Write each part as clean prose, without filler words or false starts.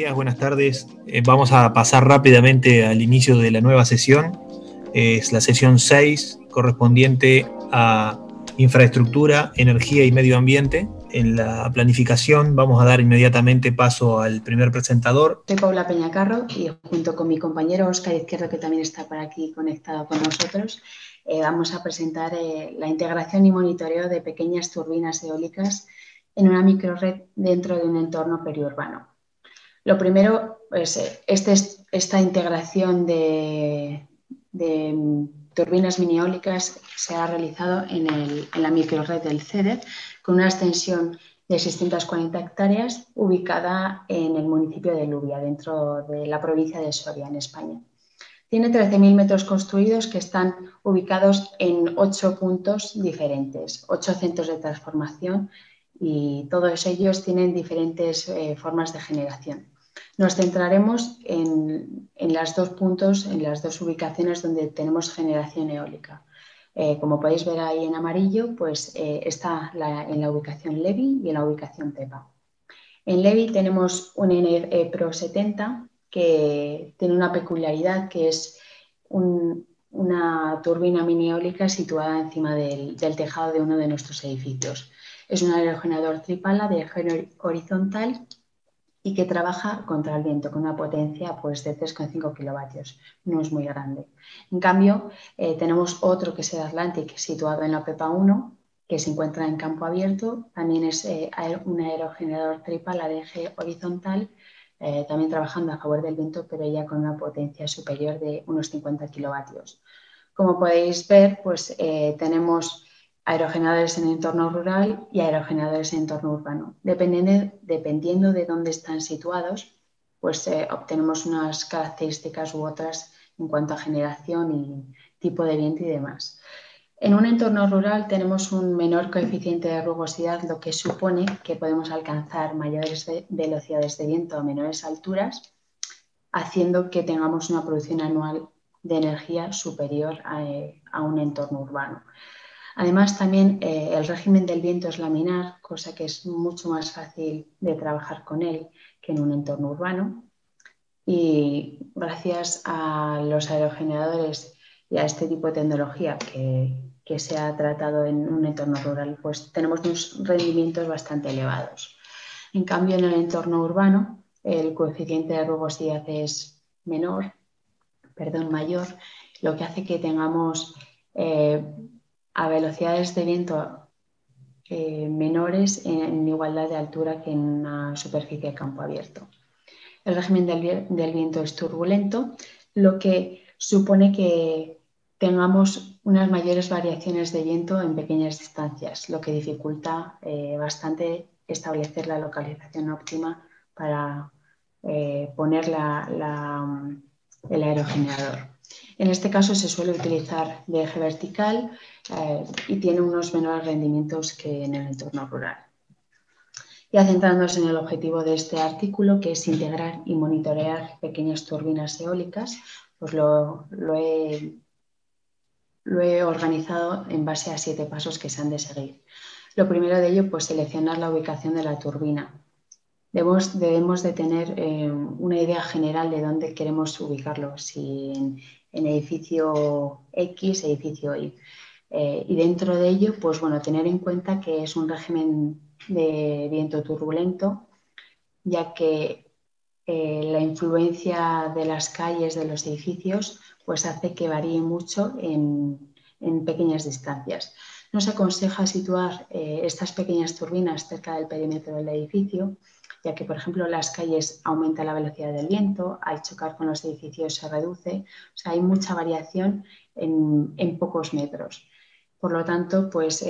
días, buenas tardes. Vamos a pasar rápidamente al inicio de la nueva sesión. Es la sesión 6, correspondiente a infraestructura, energía y medio ambiente. En la planificación vamos a dar inmediatamente paso al primer presentador. Soy Paula Peñacarro y junto con mi compañero Óscar Izquierdo, que también está por aquí conectado con nosotros, vamos a presentar la integración y monitoreo de pequeñas turbinas eólicas en una microred dentro de un entorno periurbano. Lo primero, pues, esta integración de turbinas mini eólicas se ha realizado en la microred del CEDER con una extensión de 640 hectáreas ubicada en el municipio de Lubia, dentro de la provincia de Soria, en España. Tiene 13.000 metros construidos que están ubicados en 8 puntos diferentes, 8 centros de transformación, y todos ellos tienen diferentes formas de generación. Nos centraremos en los 2 puntos, en las 2 ubicaciones donde tenemos generación eólica. Como podéis ver ahí en amarillo, pues está en la ubicación Levi y en la ubicación Tepa. En Levi tenemos un NE Pro 70 que tiene una peculiaridad, que es una turbina mini eólica situada encima del tejado de uno de nuestros edificios. Es un aerogenerador tripala de eje horizontal y que trabaja contra el viento con una potencia pues, de 3,5 kilovatios. No es muy grande. En cambio, tenemos otro que es el Atlantic, situado en la PEPA 1, que se encuentra en campo abierto. También es un aerogenerador tripala de eje horizontal, también trabajando a favor del viento, pero ya con una potencia superior de unos 50 kilovatios. Como podéis ver, pues tenemos aerogeneradores en entorno rural y aerogeneradores en entorno urbano. Dependiendo de dónde están situados, pues obtenemos unas características u otras en cuanto a generación y tipo de viento y demás. En un entorno rural tenemos un menor coeficiente de rugosidad, lo que supone que podemos alcanzar mayores velocidades de viento a menores alturas, haciendo que tengamos una producción anual de energía superior a un entorno urbano. Además, también el régimen del viento es laminar, cosa que es mucho más fácil de trabajar con él que en un entorno urbano. Y gracias a los aerogeneradores y a este tipo de tecnología que se ha tratado en un entorno rural, pues tenemos unos rendimientos bastante elevados. En cambio, en el entorno urbano, el coeficiente de rugosidad es mayor, lo que hace que tengamos a velocidades de viento menores en igualdad de altura que en una superficie de campo abierto. El régimen del viento es turbulento, lo que supone que tengamos unas mayores variaciones de viento en pequeñas distancias, lo que dificulta bastante establecer la localización óptima para poner el aerogenerador. En este caso se suele utilizar de eje vertical y tiene unos menores rendimientos que en el entorno rural. Ya centrándonos en el objetivo de este artículo, que es integrar y monitorear pequeñas turbinas eólicas, pues lo he organizado en base a 7 pasos que se han de seguir. Lo primero de ello, pues seleccionar la ubicación de la turbina. Debemos de tener una idea general de dónde queremos ubicarlo, si en edificio X, edificio Y. Y dentro de ello, pues bueno, tener en cuenta que es un régimen de viento turbulento, ya que la influencia de las calles, de los edificios, pues hace que varíe mucho en pequeñas distancias. No se aconseja situar estas pequeñas turbinas cerca del perímetro del edificio, ya que, por ejemplo, las calles aumenta la velocidad del viento, al chocar con los edificios se reduce, o sea, hay mucha variación en pocos metros. Por lo tanto, pues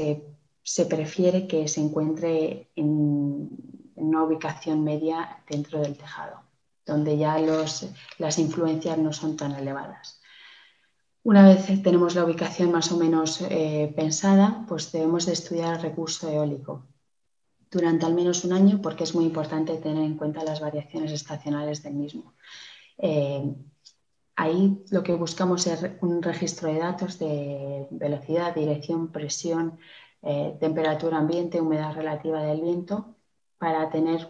se prefiere que se encuentre en una ubicación media dentro del tejado, donde ya las influencias no son tan elevadas. Una vez tenemos la ubicación más o menos pensada, pues debemos de estudiar el recurso eólico durante al menos un año, porque es muy importante tener en cuenta las variaciones estacionales del mismo. Ahí lo que buscamos es un registro de datos de velocidad, dirección, presión, temperatura ambiente, humedad relativa del viento, para tener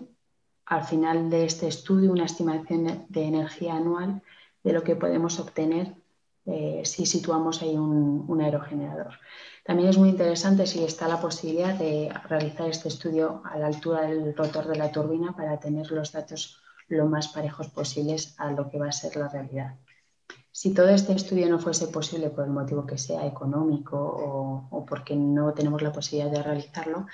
al final de este estudio una estimación de energía anual de lo que podemos obtener si situamos ahí un aerogenerador. También es muy interesante si está la posibilidad de realizar este estudio a la altura del rotor de la turbina para tener los datos lo más parejos posibles a lo que va a ser la realidad. Si todo este estudio no fuese posible por el motivo que sea, económico o porque no tenemos la posibilidad de realizarlo,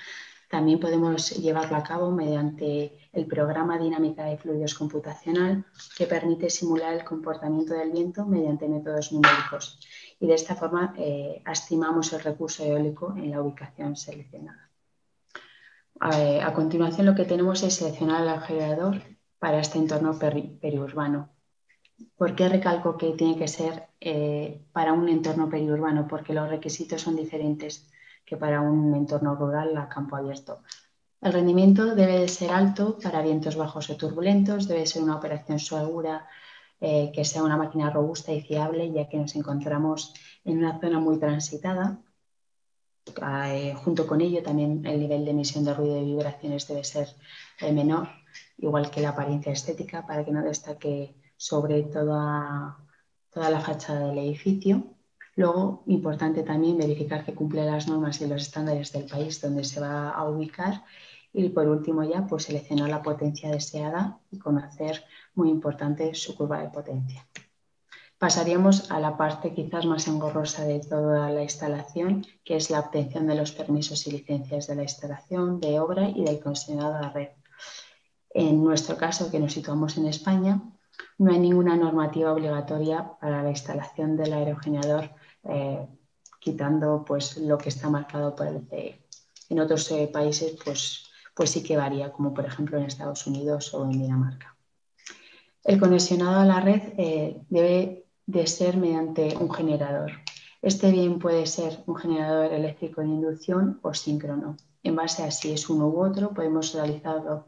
también podemos llevarlo a cabo mediante el programa Dinámica de Fluidos Computacional, que permite simular el comportamiento del viento mediante métodos numéricos. Y de esta forma estimamos el recurso eólico en la ubicación seleccionada. A continuación, lo que tenemos es seleccionar el aerogenerador para este entorno periurbano. ¿Por qué recalco que tiene que ser para un entorno periurbano? Porque los requisitos son diferentes que para un entorno rural a campo abierto. El rendimiento debe de ser alto para vientos bajos o turbulentos, debe ser una operación segura, que sea una máquina robusta y fiable, ya que nos encontramos en una zona muy transitada. Junto con ello, también el nivel de emisión de ruido y vibraciones debe ser menor, igual que la apariencia estética, para que no destaque sobre toda la fachada del edificio. Luego, importante también verificar que cumple las normas y los estándares del país donde se va a ubicar. Y por último ya, pues seleccionar la potencia deseada y conocer, muy importante, su curva de potencia. Pasaríamos a la parte quizás más engorrosa de toda la instalación, que es la obtención de los permisos y licencias de la instalación, de obra y del concesionado a la red. En nuestro caso, que nos situamos en España, no hay ninguna normativa obligatoria para la instalación del aerogenerador, quitando pues, lo que está marcado por el CE. En otros países pues sí que varía, como por ejemplo en Estados Unidos o en Dinamarca. El conexionado a la red debe de ser mediante un generador. Este bien puede ser un generador eléctrico de inducción o síncrono. En base a si es uno u otro, podemos realizarlo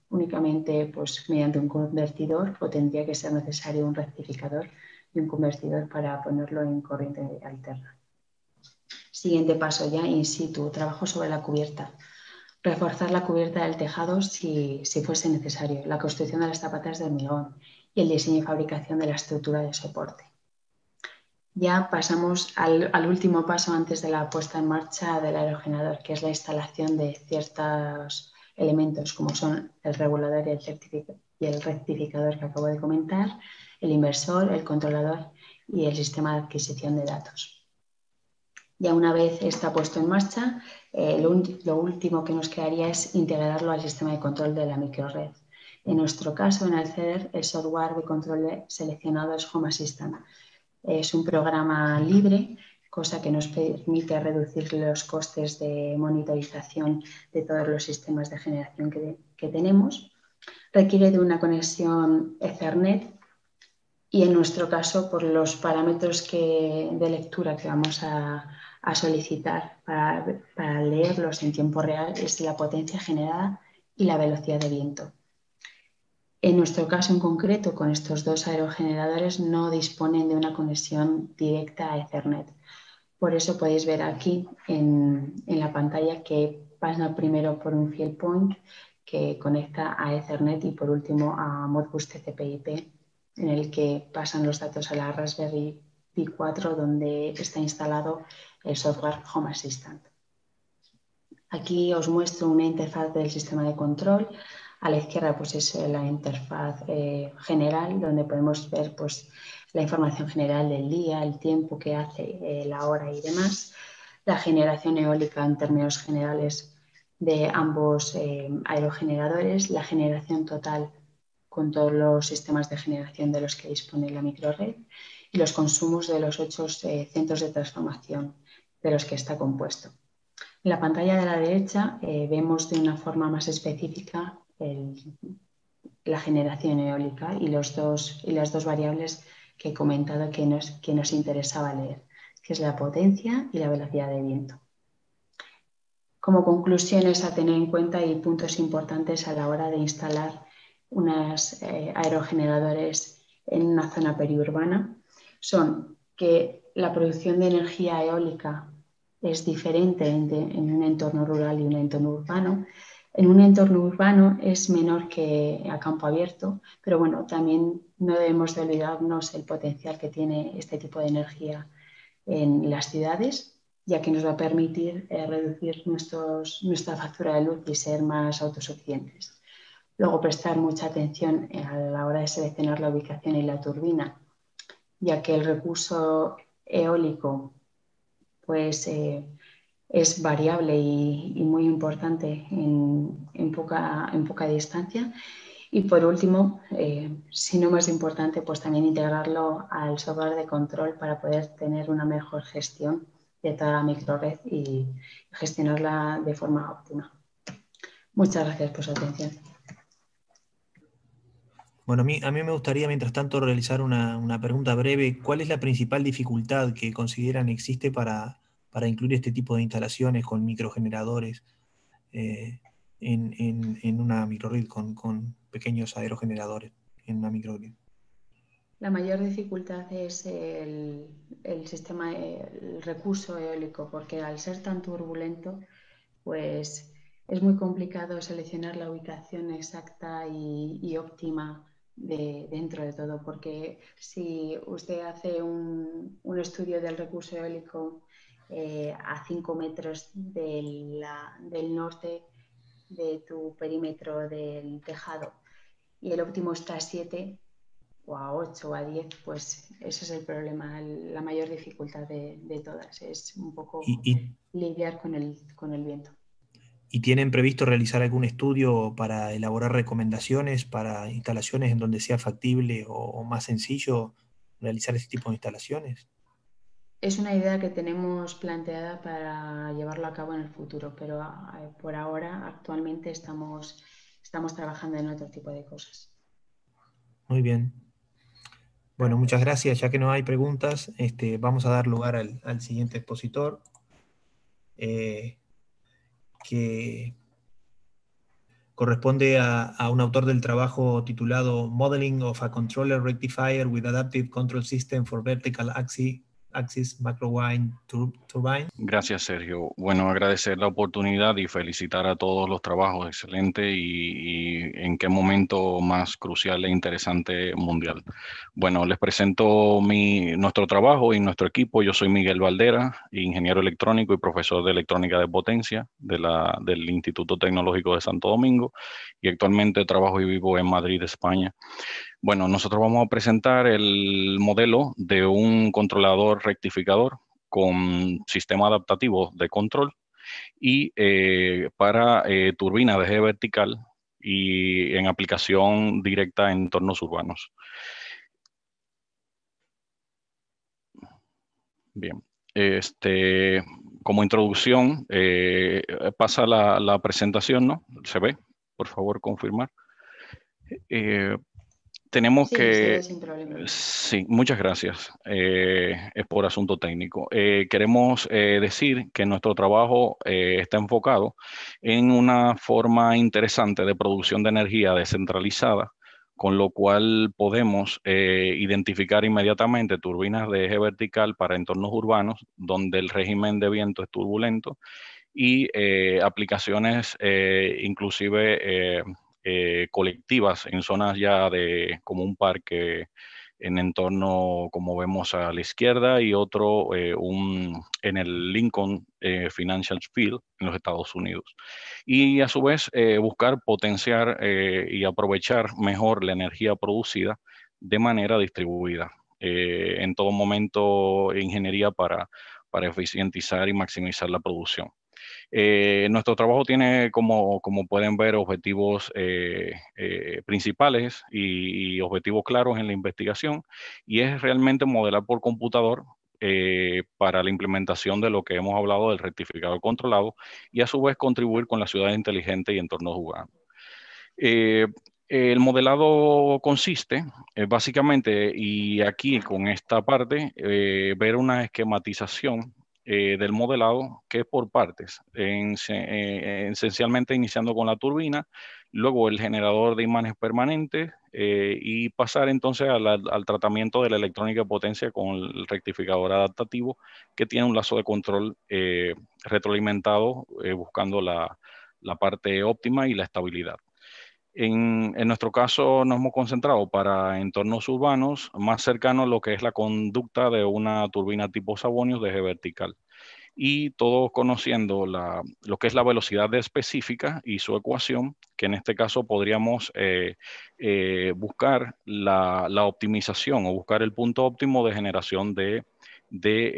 únicamente pues, mediante un convertidor, o tendría que ser necesario un rectificador y un convertidor para ponerlo en corriente alterna. Siguiente paso ya in situ, trabajo sobre la cubierta. Reforzar la cubierta del tejado si fuese necesario, la construcción de las zapatas de hormigón y el diseño y fabricación de la estructura de soporte. Ya pasamos al último paso antes de la puesta en marcha del aerogenerador, que es la instalación de ciertos elementos como son el regulador y el rectificador que acabo de comentar, el inversor, el controlador y el sistema de adquisición de datos. Ya una vez está puesto en marcha, lo último que nos quedaría es integrarlo al sistema de control de la microred. En nuestro caso, en Alceder, el software de control seleccionado es Home Assistant. Es un programa libre, cosa que nos permite reducir los costes de monitorización de todos los sistemas de generación que tenemos. Requiere de una conexión Ethernet y en nuestro caso, por los parámetros de lectura que vamos a solicitar para leerlos en tiempo real es la potencia generada y la velocidad de viento. En nuestro caso en concreto, con estos dos aerogeneradores no disponen de una conexión directa a Ethernet. Por eso podéis ver aquí en la pantalla que pasa primero por un field point que conecta a Ethernet y por último a Modbus TCP/IP, en el que pasan los datos a la Raspberry Pi 4 donde está instalado el software Home Assistant. Aquí os muestro una interfaz del sistema de control. A la izquierda pues, es la interfaz general, donde podemos ver pues, la información general del día, el tiempo que hace, la hora y demás. La generación eólica en términos generales de ambos aerogeneradores, la generación total con todos los sistemas de generación de los que dispone la microred y los consumos de los 8 centros de transformación de los que está compuesto. En la pantalla de la derecha vemos de una forma más específica la generación eólica y las dos variables que he comentado que nos interesaba leer, que es la potencia y la velocidad de viento. Como conclusiones a tener en cuenta y puntos importantes a la hora de instalar unos aerogeneradores en una zona periurbana son que la producción de energía eólica es diferente en un entorno rural y un entorno urbano, En un entorno urbano es menor que a campo abierto, pero bueno, también no debemos de olvidarnos el potencial que tiene este tipo de energía en las ciudades, ya que nos va a permitir reducir nuestra factura de luz y ser más autosuficientes. Luego, prestar mucha atención a la hora de seleccionar la ubicación y la turbina, ya que el recurso eólico pues, es variable y muy importante en poca distancia. Y por último, si no más importante, pues también integrarlo al software de control para poder tener una mejor gestión de toda la microred y gestionarla de forma óptima. Muchas gracias por su atención. Bueno, a mí me gustaría, mientras tanto, realizar una pregunta breve. ¿Cuál es la principal dificultad que consideran existe para incluir este tipo de instalaciones con microgeneradores eh, en una microgrid, con pequeños aerogeneradores en una microgrid? La mayor dificultad es el sistema, el recurso eólico, porque al ser tan turbulento, pues es muy complicado seleccionar la ubicación exacta y óptima dentro de todo, porque si usted hace un estudio del recurso eólico a 5 metros del norte de tu perímetro del tejado y el óptimo está a 7 o a 8 o a 10, pues ese es el problema, la mayor dificultad de todas, es un poco ¿Y, y- lidiar con el viento. y tienen previsto realizar algún estudio para elaborar recomendaciones para instalaciones en donde sea factible o más sencillo realizar ese tipo de instalaciones? Es una idea que tenemos planteada para llevarlo a cabo en el futuro, pero por ahora, actualmente, estamos trabajando en otro tipo de cosas. Muy bien. Bueno, muchas Gracias. gracias. Ya que no hay preguntas, vamos a dar lugar al siguiente expositor, eh, que corresponde a un autor del trabajo titulado Modeling of a Controller Rectifier with Adaptive Control System for Vertical Axis Microwind Turbine. Gracias, Sergio. Bueno, agradecer la oportunidad y felicitar a todos los trabajos excelentes y en qué momento más crucial e interesante mundial. Bueno, les presento nuestro trabajo y nuestro equipo. Yo soy Miguel Valdera, ingeniero electrónico y profesor de electrónica de potencia del Instituto Tecnológico de Santo Domingo y actualmente trabajo y vivo en Madrid, España. Bueno, nosotros vamos a presentar el modelo de un controlador rectificador con sistema adaptativo de control y para turbina de eje vertical y en aplicación directa en entornos urbanos. Bien, como introducción, pasa la presentación, ¿no? ¿Se ve? Por favor, confirmar. Eh, Tenemos Sí, se ve que, sin problema. sí, muchas gracias. Es por asunto técnico. Queremos decir que nuestro trabajo está enfocado en una forma interesante de producción de energía descentralizada, con lo cual podemos identificar inmediatamente turbinas de eje vertical para entornos urbanos donde el régimen de viento es turbulento y aplicaciones inclusive colectivas en zonas ya como un parque en entorno como vemos a la izquierda y otro en el Lincoln Financial Field en los Estados Unidos. Y a su vez buscar potenciar y aprovechar mejor la energía producida de manera distribuida. En todo momento ingeniería para eficientizar y maximizar la producción. Nuestro trabajo tiene, como pueden ver, objetivos principales y objetivos claros en la investigación, y es realmente modelar por computador para la implementación de lo que hemos hablado del rectificador controlado y a su vez contribuir con la ciudad inteligente y entornos urbanos. Eh, el modelado consiste básicamente, y aquí con esta parte, ver una esquematización del modelado que es por partes, esencialmente iniciando con la turbina, luego el generador de imanes permanentes y pasar entonces al tratamiento de la electrónica de potencia con el rectificador adaptativo que tiene un lazo de control retroalimentado buscando la parte óptima y la estabilidad. En nuestro caso nos hemos concentrado para entornos urbanos más cercanos a lo que es la conducta de una turbina tipo Savonius de eje vertical. Y todos conociendo lo que es la velocidad específica y su ecuación, que en este caso podríamos buscar la optimización o buscar el punto óptimo de generación de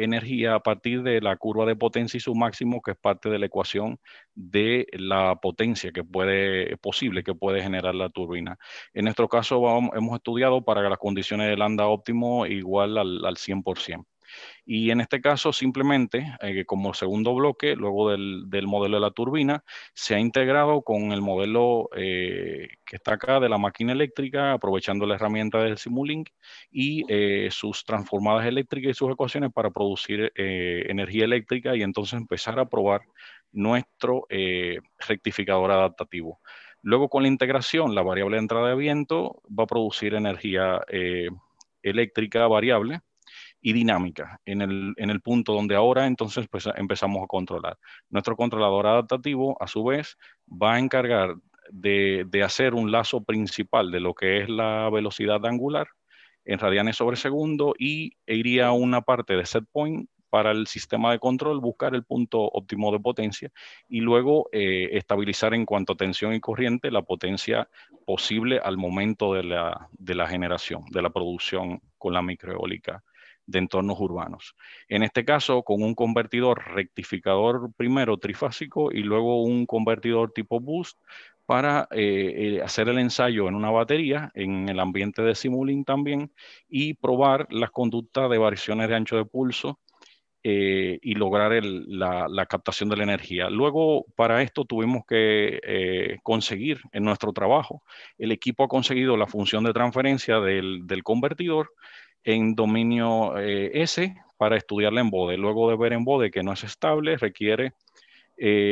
energía a partir de la curva de potencia y su máximo, que es parte de la ecuación de la potencia posible que puede generar la turbina. En nuestro caso hemos estudiado para las condiciones de lambda óptimo igual al 100%. Y en este caso, simplemente, como segundo bloque, luego del modelo de la turbina, se ha integrado con el modelo que está acá de la máquina eléctrica, aprovechando la herramienta del Simulink y sus transformadas eléctricas y sus ecuaciones para producir energía eléctrica y entonces empezar a probar nuestro rectificador adaptativo. Luego, con la integración, la variable de entrada de viento va a producir energía eléctrica variable y dinámica en el punto donde ahora entonces pues, empezamos a controlar. Nuestro controlador adaptativo, a su vez, va a encargar de hacer un lazo principal de lo que es la velocidad angular en radianes sobre segundo e iría a una parte de set point para el sistema de control, buscar el punto óptimo de potencia y luego estabilizar en cuanto a tensión y corriente la potencia posible al momento de la generación, de la producción con la microeólica de entornos urbanos. En este caso, con un convertidor rectificador primero trifásico y luego un convertidor tipo boost para hacer el ensayo en una batería, en el ambiente de Simulink también, y probar las conductas de variaciones de ancho de pulso y lograr la captación de la energía. Luego, para esto tuvimos que conseguir en nuestro trabajo, el equipo ha conseguido la función de transferencia del convertidor en dominio S para estudiarla en bode. Luego de ver en bode que no es estable, requiere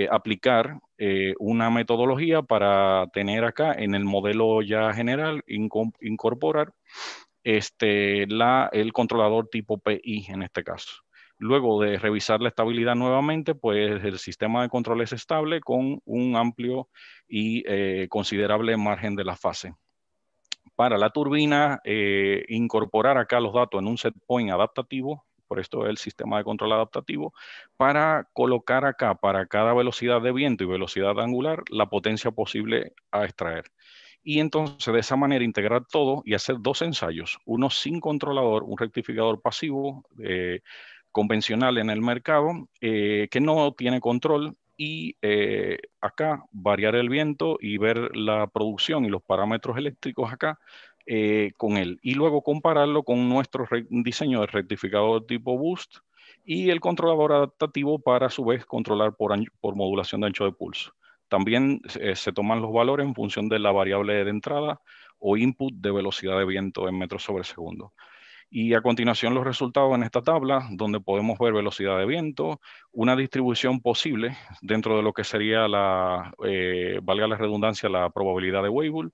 aplicar una metodología para tener acá en el modelo ya general, incorporar el controlador tipo PI en este caso. Luego de revisar la estabilidad nuevamente, pues el sistema de control es estable con un amplio y considerable margen de la fase. Para la turbina, incorporar acá los datos en un set point adaptativo, por esto es el sistema de control adaptativo, para colocar acá para cada velocidad de viento y velocidad angular la potencia posible a extraer. Y entonces de esa manera integrar todo y hacer dos ensayos, uno sin controlador, un rectificador pasivo convencional en el mercado que no tiene control y acá variar el viento y ver la producción y los parámetros eléctricos acá con él. Y luego compararlo con nuestro diseño de rectificador tipo boost y el controlador adaptativo para a su vez controlar por modulación de ancho de pulso. También se toman los valores en función de la variable de entrada o input de velocidad de viento en metros sobre segundo. Y a continuación los resultados en esta tabla, donde podemos ver velocidad de viento, una distribución posible dentro de lo que sería valga la redundancia, la probabilidad de Weibull,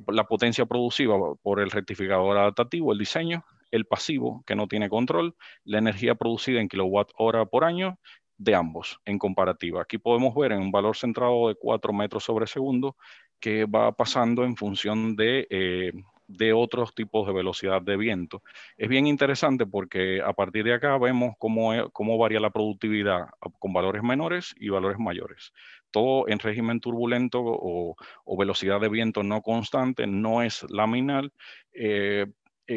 la potencia produciva por el rectificador adaptativo, el diseño, el pasivo, que no tiene control, la energía producida en kilowatt hora por año, de ambos en comparativa. Aquí podemos ver en un valor centrado de 4 metros sobre segundo que va pasando en función de otros tipos de velocidad de viento. Es bien interesante porque a partir de acá vemos cómo varía la productividad con valores menores y valores mayores. Todo en régimen turbulento o velocidad de viento no constante, no es laminal,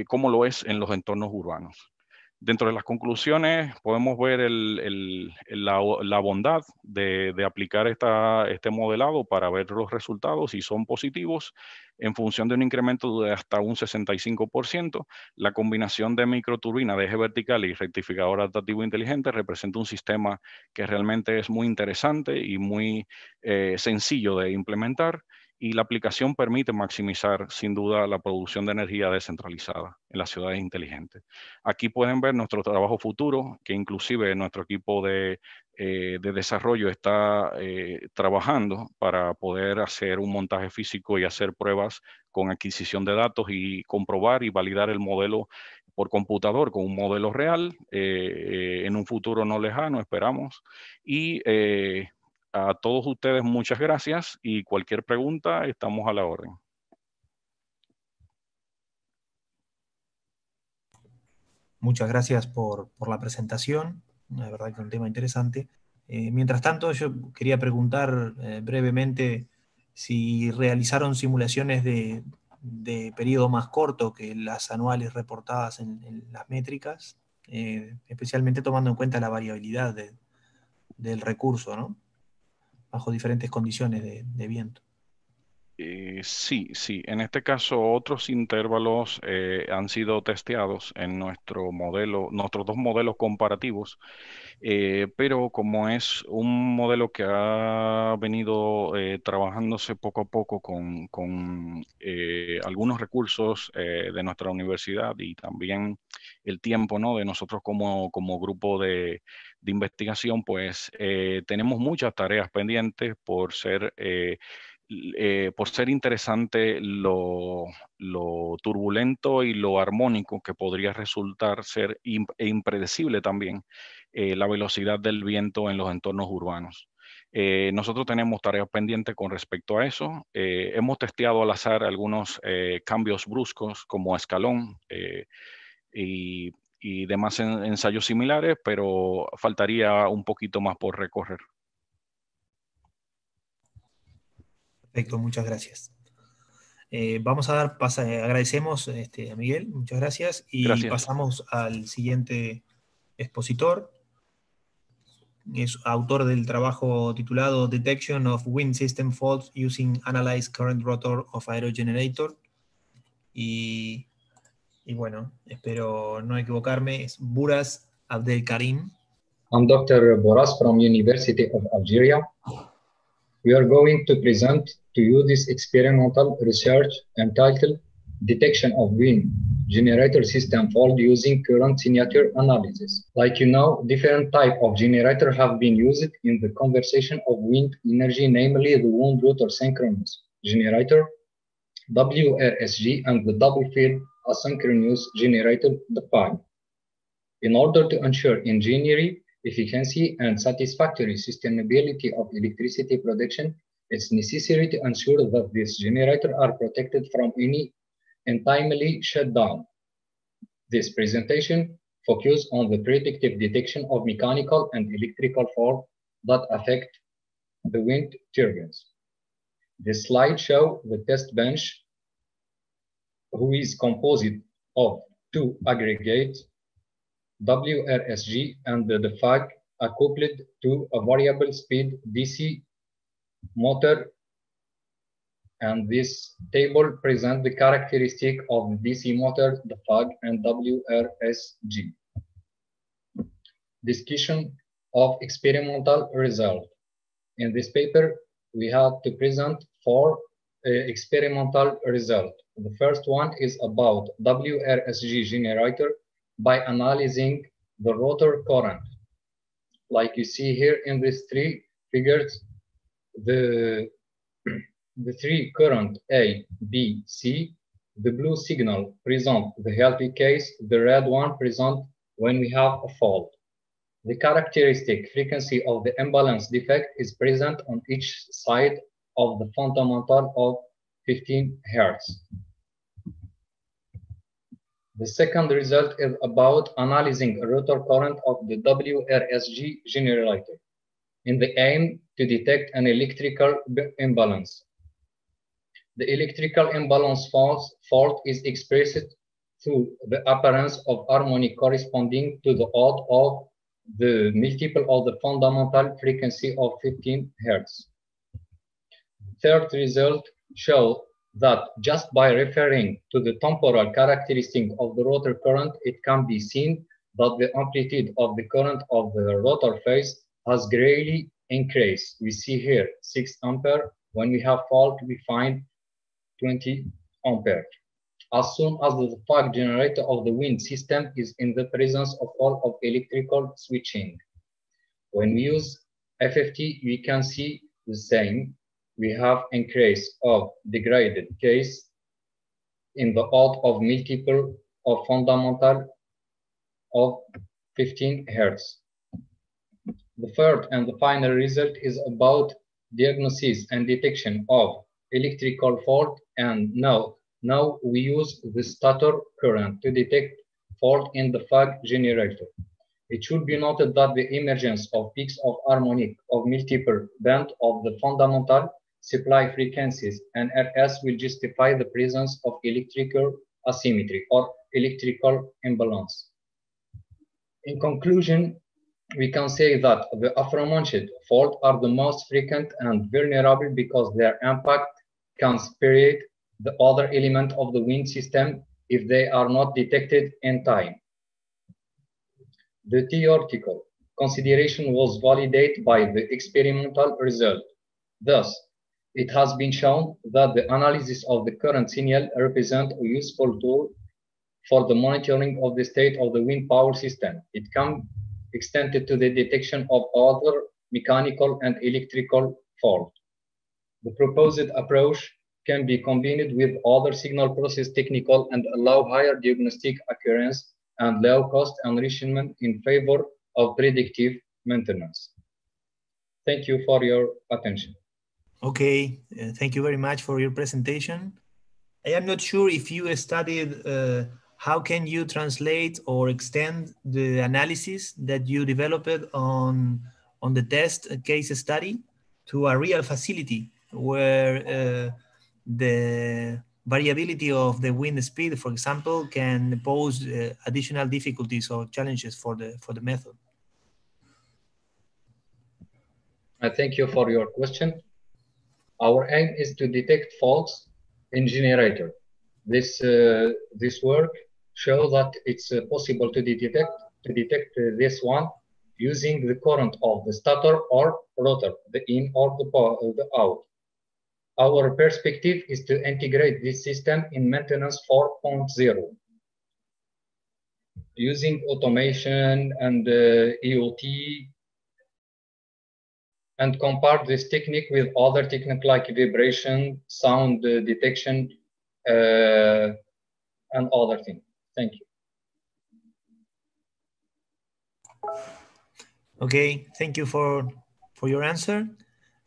como lo es en los entornos urbanos. Dentro de las conclusiones podemos ver la bondad de aplicar este modelado para ver los resultados y son positivos en función de un incremento de hasta un 65%. La combinación de microturbina de eje vertical y rectificador adaptativo inteligente representa un sistema que realmente es muy interesante y muy sencillo de implementar. Y la aplicación permite maximizar, sin duda, la producción de energía descentralizada en las ciudades inteligentes. Aquí pueden ver nuestro trabajo futuro, que inclusive nuestro equipo de desarrollo está trabajando para poder hacer un montaje físico y hacer pruebas con adquisición de datos y comprobar y validar el modelo por computador con un modelo real en un futuro no lejano, esperamos. Y A todos ustedes muchas gracias y cualquier pregunta estamos a la orden. Muchas gracias por la presentación, la verdad que es un tema interesante. Mientras tanto, yo quería preguntar brevemente si realizaron simulaciones de periodo más corto que las anuales reportadas en las métricas, especialmente tomando en cuenta la variabilidad del recurso, ¿no? Bajo diferentes condiciones de viento. Sí. En este caso, otros intervalos han sido testeados en nuestros dos modelos comparativos, pero como es un modelo que ha venido trabajándose poco a poco con algunos recursos de nuestra universidad y también el tiempo, ¿no?, de nosotros como grupo de investigación, pues tenemos muchas tareas pendientes por ser interesante lo turbulento y lo armónico que podría resultar ser e impredecible también la velocidad del viento en los entornos urbanos. Nosotros tenemos tareas pendientes con respecto a eso. Hemos testeado al azar algunos cambios bruscos como escalón y demás ensayos similares, pero faltaría un poquito más por recorrer. Perfecto, muchas gracias. Vamos a dar, agradecemos a Miguel, muchas gracias, y Gracias. pasamos al siguiente expositor. Es autor del trabajo titulado Detection of Wind System Faults Using Analyzed Current Rotor of Aerogenerator. Y bueno, espero no equivocarme, es Buras Abdelkarim. I'm Dr. Boras from University of Algeria. We are going to present to you this experimental research entitled Detection of Wind Generator System Fault Using Current Signature Analysis. Like you know, different types of generators have been used in the conservation of wind energy, namely the wound rotor synchronous generator, WRSG, and the double field asynchronous generator, the FAG. In order to ensure engineering efficiency and satisfactory sustainability of electricity production, it's necessary to ensure that these generators are protected from any untimely shutdown. This presentation focuses on the predictive detection of mechanical and electrical faults that affect the wind turbines. This slide shows the test bench, who is composed of two aggregates, WRSG and the FAG, coupled to a variable speed DC motor, and this table presents the characteristic of the DC motor, the FAG, and WRSG. Discussion of experimental result. In this paper, we have to present 4 experimental results. The first one is about WRSG generator by analyzing the rotor current. Like you see here in these 3 figures, the 3 current A, B, C, the blue signal present the healthy case, the red one present when we have a fault. The characteristic frequency of the imbalance defect is present on each side of the fundamental of 15 Hertz. The second result is about analyzing rotor current of the WRSG generator in the aim to detect an electrical imbalance. The electrical imbalance fault is expressed through the appearance of harmonic corresponding to the odd of the multiple of the fundamental frequency of 15 Hertz. The third result shows that just by referring to the temporal characteristic of the rotor current, it can be seen that the amplitude of the current of the rotor phase has greatly increased. We see here 6 ampere. When we have fault, we find 20 ampere. As soon as the FAG generator of the wind system is in the presence of all of electrical switching. When we use FFT, we can see the same. We have increase of degraded case in the odd of multiple of fundamental of 15 Hertz. The third and the final result is about diagnosis and detection of electrical fault, and now we use the stator current to detect fault in the fog generator. It should be noted that the emergence of peaks of harmonic of multiple band of the fundamental supply frequencies and RS will justify the presence of electrical asymmetry or electrical imbalance. In conclusion, we can say that the aforementioned faults are the most frequent and vulnerable because their impact can separate the other element of the wind system if they are not detected in time. The theoretical consideration was validated by the experimental result. Thus, it has been shown that the analysis of the current signal represents a useful tool for the monitoring of the state of the wind power system. It can extend to the detection of other mechanical and electrical faults. The proposed approach can be combined with other signal process technical and allow higher diagnostic accuracy and low cost enrichment in favor of predictive maintenance. Thank you for your attention. Okay, thank you very much for your presentation. I am not sure if you studied how can you translate or extend the analysis that you developed on the test case study to a real facility where the variability of the wind speed, for example, can pose additional difficulties or challenges for the method. I thank you for your question. Our aim is to detect faults in generator. This work shows that it's possible to detect this one using the current of the stator or rotor, the in or the out. Our perspective is to integrate this system in maintenance 4.0 using automation and EOT, and compare this technique with other techniques like vibration, sound detection, and other things. Thank you. Okay, thank you for your answer.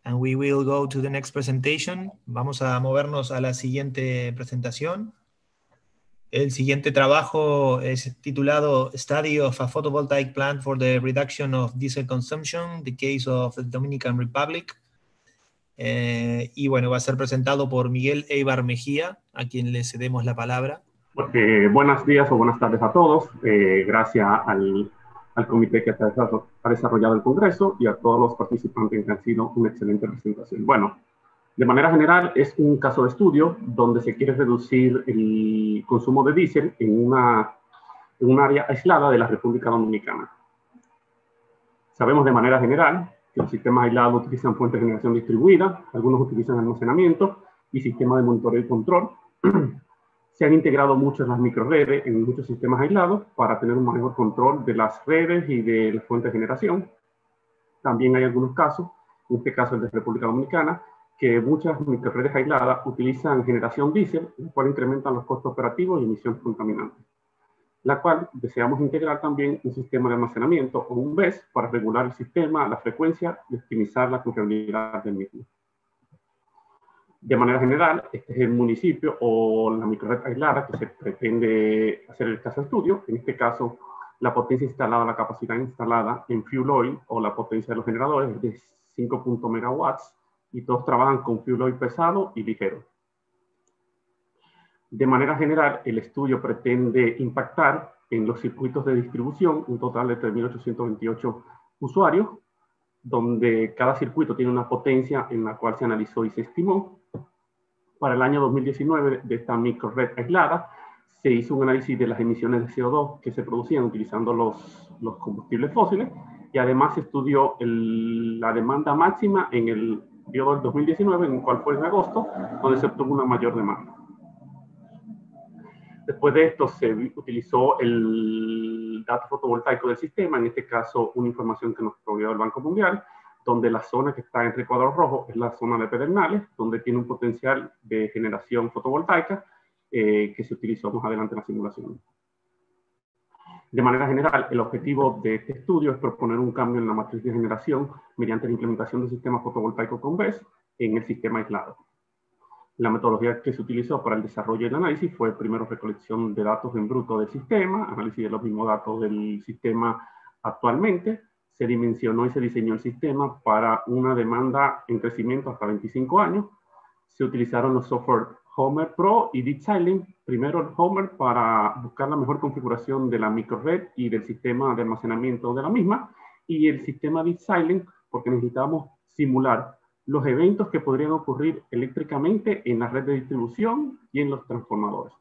And we will go to the next presentation. Vamos a movernos a la siguiente presentación. El siguiente trabajo es titulado Study of a Photovoltaic Plant for the Reduction of Diesel Consumption, the Case of the Dominican Republic. Y bueno, va a ser presentado por Miguel Eibar Mejía, a quien le cedemos la palabra. Buenos días o buenas tardes a todos. Gracias al comité que ha desarrollado el Congreso y a todos los participantes que han sido una excelente presentación. Bueno, de manera general es un caso de estudio donde se quiere reducir el consumo de diésel en un área aislada de la República Dominicana. Sabemos de manera general que los sistemas aislados utilizan fuentes de generación distribuida, algunos utilizan almacenamiento y sistemas de monitoreo y control. Se han integrado muchas las microredes en muchos sistemas aislados para tener un mejor control de las redes y de las fuentes de generación. También hay algunos casos, en este caso el de República Dominicana, que muchas microredes aisladas utilizan generación diésel, la cual incrementan los costos operativos y emisiones contaminantes. La cual deseamos integrar también un sistema de almacenamiento o un BESS para regular el sistema, la frecuencia y optimizar la confiabilidad del mismo. De manera general, este es el municipio o la microred aislada que se pretende hacer el caso de estudio. En este caso, la potencia instalada, la capacidad instalada en fuel oil o la potencia de los generadores es de 5 megawatts y todos trabajan con fuel oil pesado y ligero. De manera general, el estudio pretende impactar en los circuitos de distribución un total de 3.828 usuarios, donde cada circuito tiene una potencia en la cual se analizó y se estimó. Para el año 2019 de esta microred aislada, se hizo un análisis de las emisiones de CO2 que se producían utilizando los combustibles fósiles y además se estudió la demanda máxima en el periodo del 2019, en el cual fue en agosto, donde se obtuvo una mayor demanda. Después de esto se utilizó el dato fotovoltaico del sistema, en este caso una información que nos proveyó el Banco Mundial, donde la zona que está entre cuadros rojos es la zona de Pedernales, donde tiene un potencial de generación fotovoltaica que se utilizó más adelante en la simulación. De manera general, el objetivo de este estudio es proponer un cambio en la matriz de generación mediante la implementación del sistema fotovoltaico con BESS en el sistema aislado. La metodología que se utilizó para el desarrollo y el análisis fue primero recolección de datos en bruto del sistema, análisis de los mismos datos del sistema actualmente, se dimensionó y se diseñó el sistema para una demanda en crecimiento hasta 25 años, se utilizaron los software Homer Pro y DeepSilent, primero el Homer para buscar la mejor configuración de la microred y del sistema de almacenamiento de la misma, y el sistema DeepSilent porque necesitábamos simular los eventos que podrían ocurrir eléctricamente en la red de distribución y en los transformadores.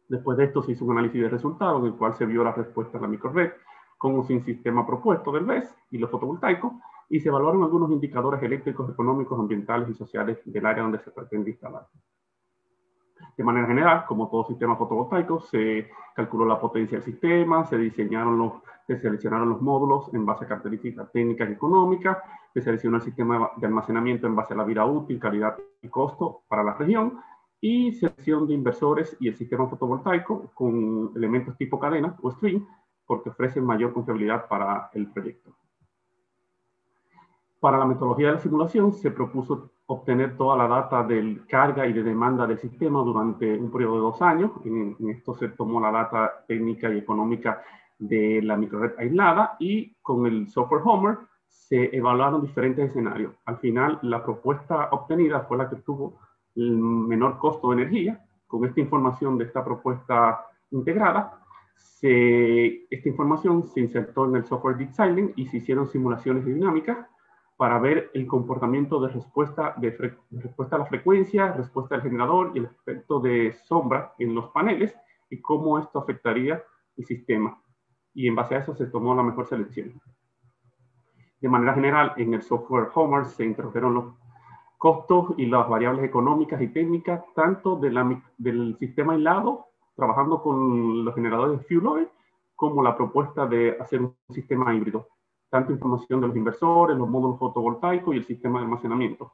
Después de esto se hizo un análisis de resultados en el cual se vio la respuesta a la microred con o sin sistema propuesto del BESS y los fotovoltaicos, y se evaluaron algunos indicadores eléctricos, económicos, ambientales y sociales del área donde se pretende instalar. De manera general, como todo sistema fotovoltaico, se calculó la potencia del sistema, se seleccionaron los módulos en base a características técnicas y económicas, se seleccionó el sistema de almacenamiento en base a la vida útil, calidad y costo para la región, y selección de inversores y el sistema fotovoltaico con elementos tipo cadena o string, porque ofrecen mayor confiabilidad para el proyecto. Para la metodología de la simulación se propuso obtener toda la data de carga y de demanda del sistema durante un periodo de 2 años. En esto se tomó la data técnica y económica de la microred aislada y con el software Homer se evaluaron diferentes escenarios. Al final, la propuesta obtenida fue la que tuvo el menor costo de energía. Con esta información de esta propuesta integrada, esta información se insertó en el software DeepSilent y se hicieron simulaciones dinámicas para ver el comportamiento de respuesta a la frecuencia, respuesta al generador y el efecto de sombra en los paneles y cómo esto afectaría el sistema. Y en base a eso se tomó la mejor selección. De manera general, en el software Homer se introdujeron los costos y las variables económicas y técnicas, tanto del sistema aislado, trabajando con los generadores de fuel oil, como la propuesta de hacer un sistema híbrido. Tanto información de los inversores, los módulos fotovoltaicos y el sistema de almacenamiento.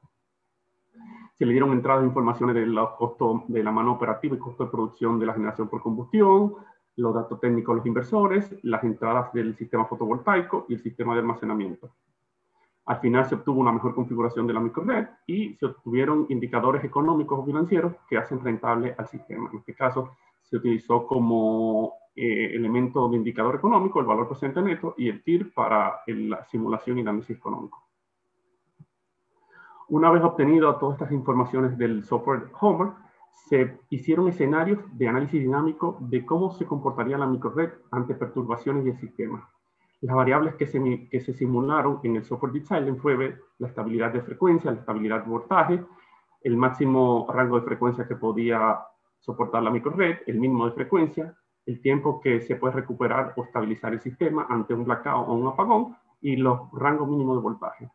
Se le dieron entradas de informaciones de los costos de la mano operativa y costo de producción de la generación por combustión, los datos técnicos de los inversores, las entradas del sistema fotovoltaico y el sistema de almacenamiento. Al final se obtuvo una mejor configuración de la microred y se obtuvieron indicadores económicos o financieros que hacen rentable al sistema. En este caso se utilizó como elemento de indicador económico el valor presente neto y el TIR para la simulación y el análisis económico. Una vez obtenido todas estas informaciones del software Homer, se hicieron escenarios de análisis dinámico de cómo se comportaría la microred ante perturbaciones del sistema. Las variables que se simularon en el software DeepSilent fue ver la estabilidad de frecuencia, la estabilidad de voltaje, el máximo rango de frecuencia que podía soportar la microred, el mínimo de frecuencia, el tiempo que se puede recuperar o estabilizar el sistema ante un blackout o un apagón y los rangos mínimos de voltaje.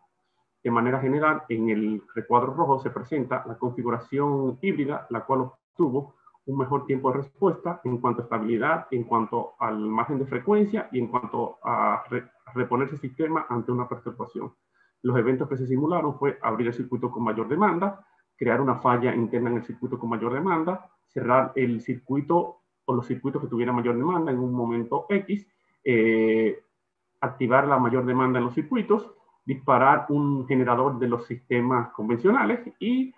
De manera general, en el recuadro rojo se presenta la configuración híbrida, la cual obtuvo un mejor tiempo de respuesta en cuanto a estabilidad, en cuanto al margen de frecuencia y en cuanto a reponerse el sistema ante una perturbación. Los eventos que se simularon fue abrir el circuito con mayor demanda, crear una falla interna en el circuito con mayor demanda, cerrar el circuito o los circuitos que tuvieran mayor demanda en un momento X, activar la mayor demanda en los circuitos, disparar un generador de los sistemas convencionales y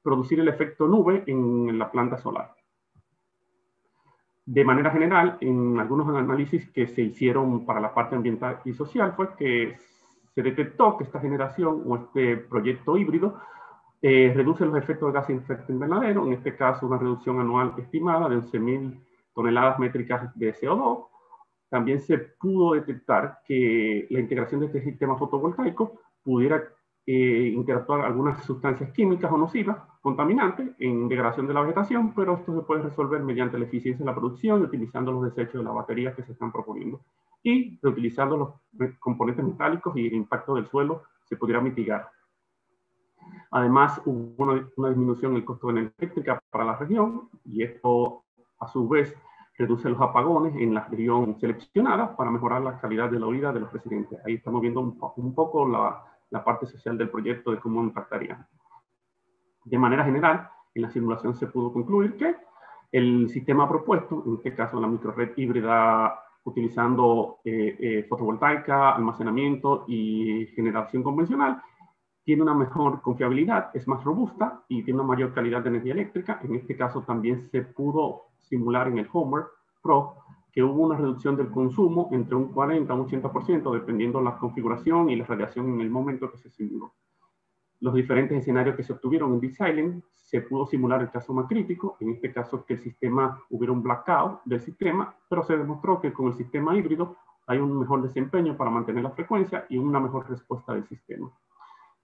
producir el efecto nube en la planta solar. De manera general, en algunos análisis que se hicieron para la parte ambiental y social fue que se detectó que esta generación o este proyecto híbrido reduce los efectos de gas efecto invernadero, en este caso una reducción anual estimada de 11.000 toneladas métricas de CO2. También se pudo detectar que la integración de este sistema fotovoltaico pudiera interactuar algunas sustancias químicas o nocivas, contaminantes, en degradación de la vegetación, pero esto se puede resolver mediante la eficiencia de la producción y utilizando los desechos de las baterías que se están proponiendo. Y reutilizando los componentes metálicos y el impacto del suelo se pudiera mitigar. Además, hubo una disminución en el costo de energía eléctrica para la región y esto, a su vez, reduce los apagones en la región seleccionada para mejorar la calidad de la vida de los residentes. Ahí estamos viendo un poco la parte social del proyecto de cómo impactaría. De manera general, en la simulación se pudo concluir que el sistema propuesto, en este caso la microred híbrida utilizando fotovoltaica, almacenamiento y generación convencional, tiene una mejor confiabilidad, es más robusta y tiene una mayor calidad de energía eléctrica. En este caso también se pudo simular en el Homer Pro que hubo una reducción del consumo entre un 40 a un 80%, dependiendo la configuración y la radiación en el momento que se simuló. Los diferentes escenarios que se obtuvieron en D-Silent se pudo simular el caso más crítico, en este caso que el sistema hubiera un blackout del sistema, pero se demostró que con el sistema híbrido hay un mejor desempeño para mantener la frecuencia y una mejor respuesta del sistema.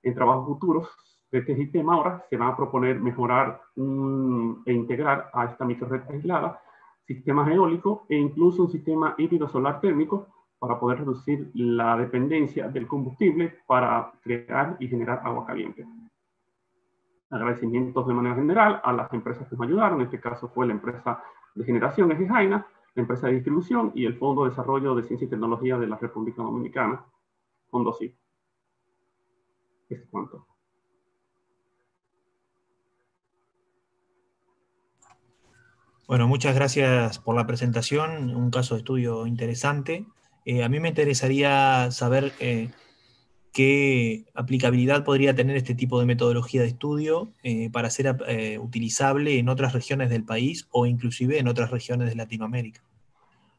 En trabajos futuros de este sistema ahora se van a proponer mejorar e integrar a esta microred aislada sistemas eólicos e incluso un sistema híbrido solar térmico para poder reducir la dependencia del combustible para crear y generar agua caliente. Agradecimientos de manera general a las empresas que me ayudaron. En este caso fue la empresa de generación Egejaina, la empresa de distribución y el Fondo de Desarrollo de Ciencia y Tecnología de la República Dominicana, Fondo CIP. Es cuanto. Bueno, muchas gracias por la presentación, un caso de estudio interesante. A mí me interesaría saber qué aplicabilidad podría tener este tipo de metodología de estudio para ser utilizable en otras regiones del país o inclusive en otras regiones de Latinoamérica.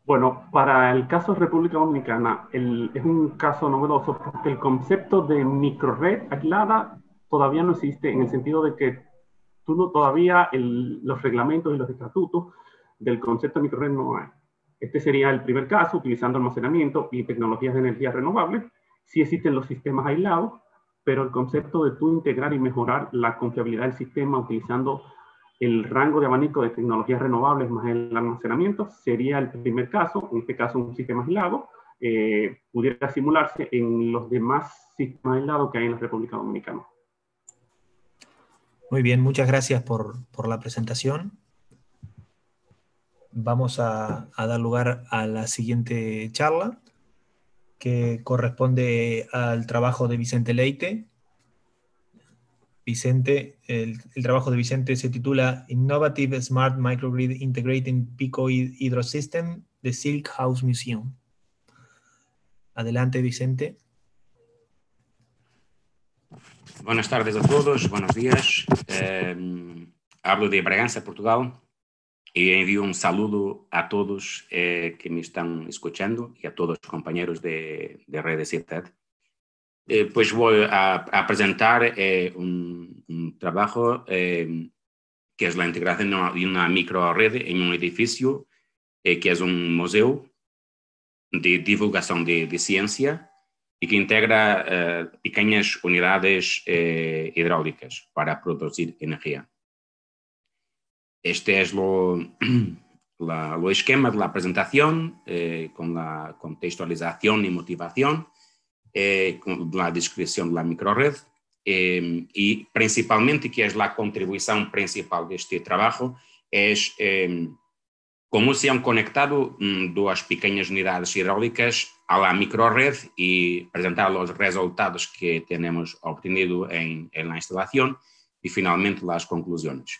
Bueno, para el caso de República Dominicana es un caso novedoso porque el concepto de microred aislada todavía no existe, en el sentido de que todavía los reglamentos y los estatutos del concepto de microred no hay. Este sería el primer caso, utilizando almacenamiento y tecnologías de energía renovables. Sí existen los sistemas aislados, pero el concepto de tú integrar y mejorar la confiabilidad del sistema utilizando el rango de abanico de tecnologías renovables más el almacenamiento sería el primer caso. En este caso, un sistema aislado pudiera simularse en los demás sistemas aislados que hay en la República Dominicana. Muy bien, muchas gracias por la presentación. Vamos a dar lugar a la siguiente charla, que corresponde al trabajo de Vicente Leite. Vicente, el trabajo de Vicente se titula Innovative Smart Microgrid Integrating Pico Hydro System, The Silk House Museum. Adelante, Vicente. Buenas tardes a todos, buenos días. Hablo de Bragança, Portugal, y envío un saludo a todos que me están escuchando y a todos los compañeros de Red CITED. Pues voy a presentar un trabajo que es la integración de una microred en un edificio que es un museo de divulgación de ciencia y que integra pequeñas unidades hidráulicas para producir energía. Este es lo esquema de la presentación con la contextualización y motivación, con la descripción de la microred y principalmente que es la contribución principal de este trabajo es cómo se han conectado dos pequeñas unidades hidráulicas a la microred y presentar los resultados que tenemos obtenido en la instalación y finalmente las conclusiones.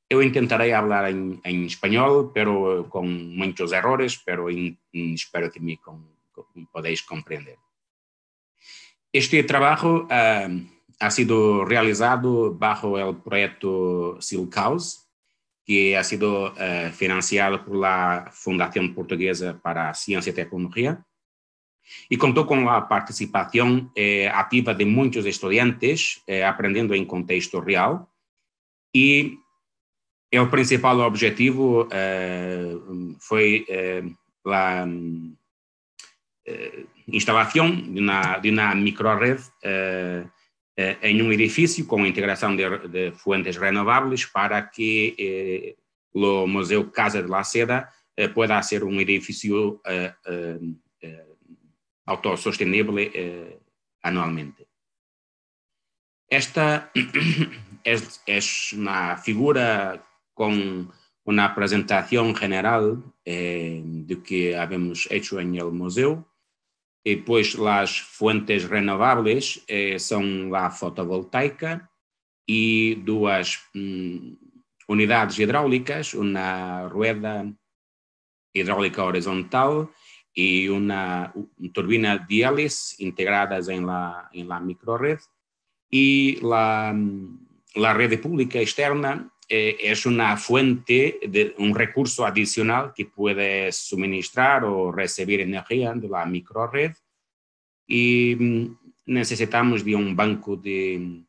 Yo intentaré hablar en español, pero con muchos errores, pero espero que me podáis comprender. Este trabajo ha sido realizado bajo el proyecto Silk House, que ha sido financiado por la Fundación Portuguesa para Ciencia y Tecnología y contó con la participación activa de muchos estudiantes aprendiendo en contexto real y el principal objetivo fue la instalación de una microred en un edificio con integración de fuentes renovables para que el Museo Casa de la Seda pueda ser un edificio autosostenible anualmente. Esta es una figura con una presentación general de que habíamos hecho en el museo. Y pues las fuentes renovables son la fotovoltaica y dos unidades hidráulicas, una rueda hidráulica horizontal y una turbina de hélice integradas en la microred. Y la red pública externa es una fuente, un recurso adicional que puede suministrar o recibir energía de la microred. Y necesitamos de un banco de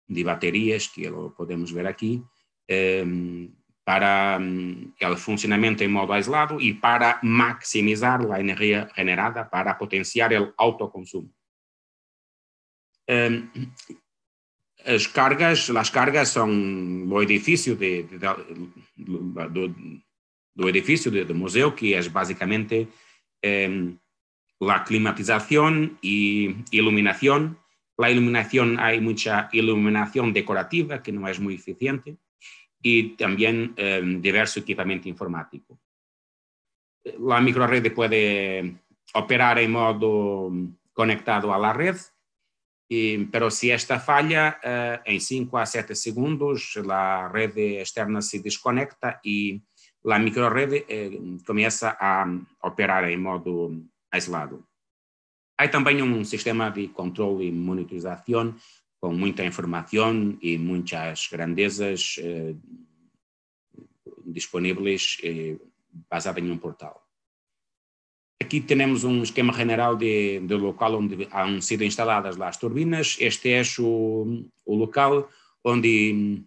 baterías, que lo podemos ver aquí, para el funcionamiento en modo aislado y para maximizar la energía generada para potenciar el autoconsumo. Las cargas son lo edificio do edifício do museu, que es básicamente la climatización y iluminación. La iluminación, hay mucha iluminación decorativa que no es muy eficiente, y también diverso equipamiento informático. La microred puede operar en modo conectado a la red, pero si esta falla, en 5 a 7 segundos la red externa se desconecta y la microred comienza a operar en modo aislado. Hay también un sistema de control y monitorización con mucha información y muchas grandezas disponibles basada en un portal. Aquí tenemos un esquema general del local onde han sido instaladas las turbinas. Este es o local onde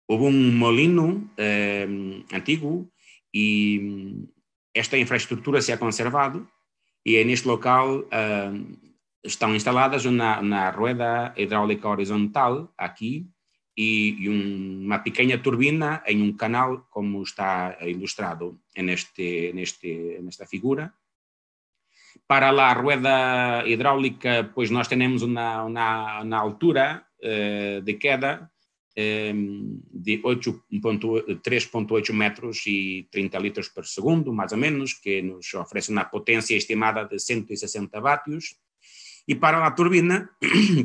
hubo un molino antiguo y esta infraestructura se ha conservado, y en este local están instaladas una rueda hidráulica horizontal aquí y una pequeña turbina en un canal, como está ilustrado en esta figura. Para la rueda hidráulica, pues nós tenemos una altura de queda de 3,8 metros y 30 litros por segundo, más o menos, que nos ofrece una potencia estimada de 160 vatios. Y para la turbina,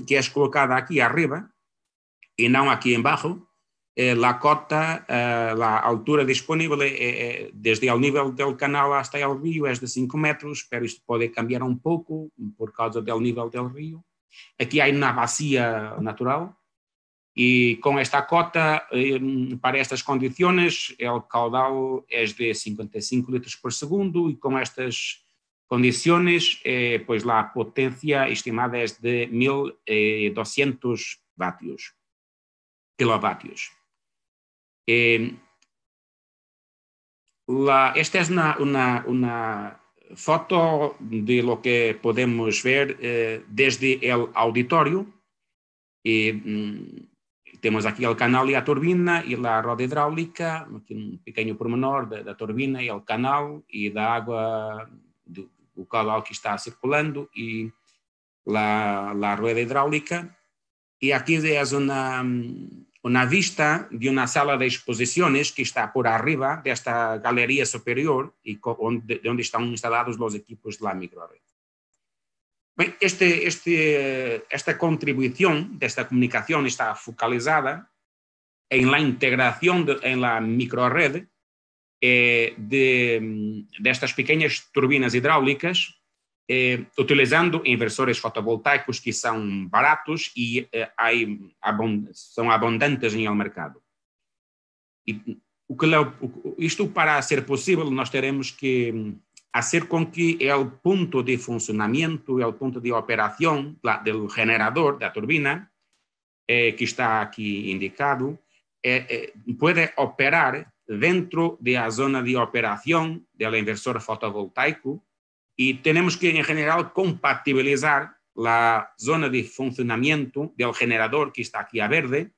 que es colocada aquí arriba y no aquí abajo, la cota, la altura disponible desde el nivel del canal hasta el río es de 5 metros, pero esto puede cambiar un poco por causa del nivel del río. Aquí hay una vacía natural, y con esta cota, para estas condiciones, el caudal es de 55 litros por segundo, y con estas condiciones, pues la potencia estimada es de 1.200 kilovatios. Esta es una foto de lo que podemos ver desde el auditorio. Temos aqui o canal e a turbina e a roda hidráulica, aqui um pequeno pormenor da turbina e o canal e da água do caudal que está circulando e a rueda hidráulica. E aqui é uma vista de uma sala de exposições que está por arriba desta galeria superior e onde estão instalados os equipos da microred. Bem, esta contribución de esta comunicación está focalizada en la integración en la microred de estas pequeñas turbinas hidráulicas, utilizando inversores fotovoltaicos que son baratos y son abundantes en el mercado. Y esto, para ser posible, nós teremos que hacer con que el punto de funcionamiento, el punto de operación del generador de la turbina, que está aquí indicado, puede operar dentro de la zona de operación del inversor fotovoltaico, y tenemos que en general compatibilizar la zona de funcionamiento del generador que está aquí a verde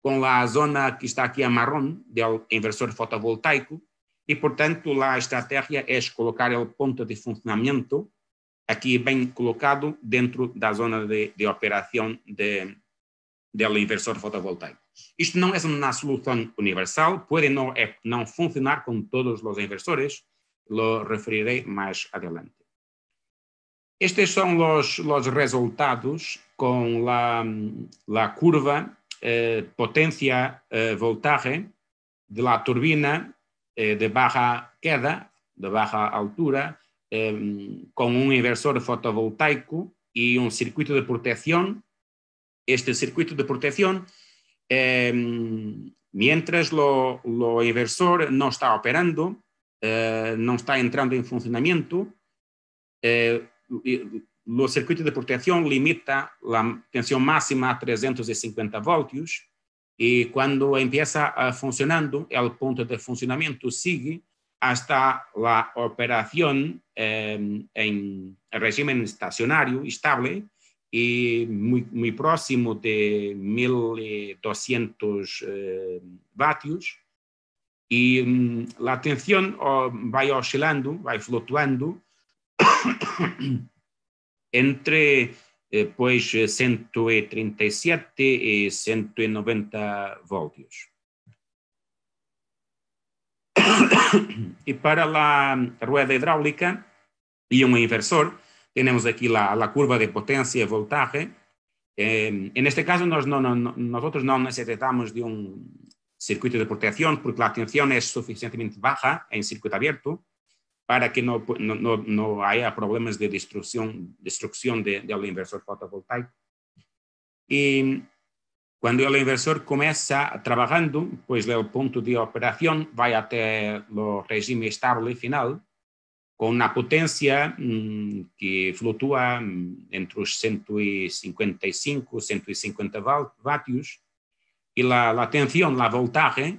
con la zona que está aquí a marrón del inversor fotovoltaico. Y, por tanto, la estrategia es colocar el punto de funcionamiento aquí bien colocado dentro de la zona de operación del inversor fotovoltaico. Esto no es una solución universal, puede no funcionar con todos los inversores, lo referiré más adelante. Estos son los resultados con la curva potencia-voltaje de la turbina de baja queda, de baja altura, con un inversor fotovoltaico y un circuito de protección. Este circuito de protección, mientras lo inversor no está operando, no está entrando en funcionamiento, los circuitos de protección limita la tensión máxima a 350 voltios y cuando empieza funcionando, el punto de funcionamiento sigue hasta la operación en régimen estacionario estable y muy próximo de 1200 vatios. Y la tensión va oscilando, va fluctuando entre pues 137 y 190 voltios. Y para la rueda hidráulica y un inversor, tenemos aquí la curva de potencia y voltaje. En este caso, nosotros no necesitamos de un circuito de protección porque la tensión es suficientemente baja en circuito abierto para que no haya problemas de destrucción del inversor fotovoltaico. Y cuando el inversor comienza trabajando, pues el punto de operación va hasta el régimen estable final, con una potencia que fluctúa entre los 155 y 150 vatios, y la tensión, la voltaje,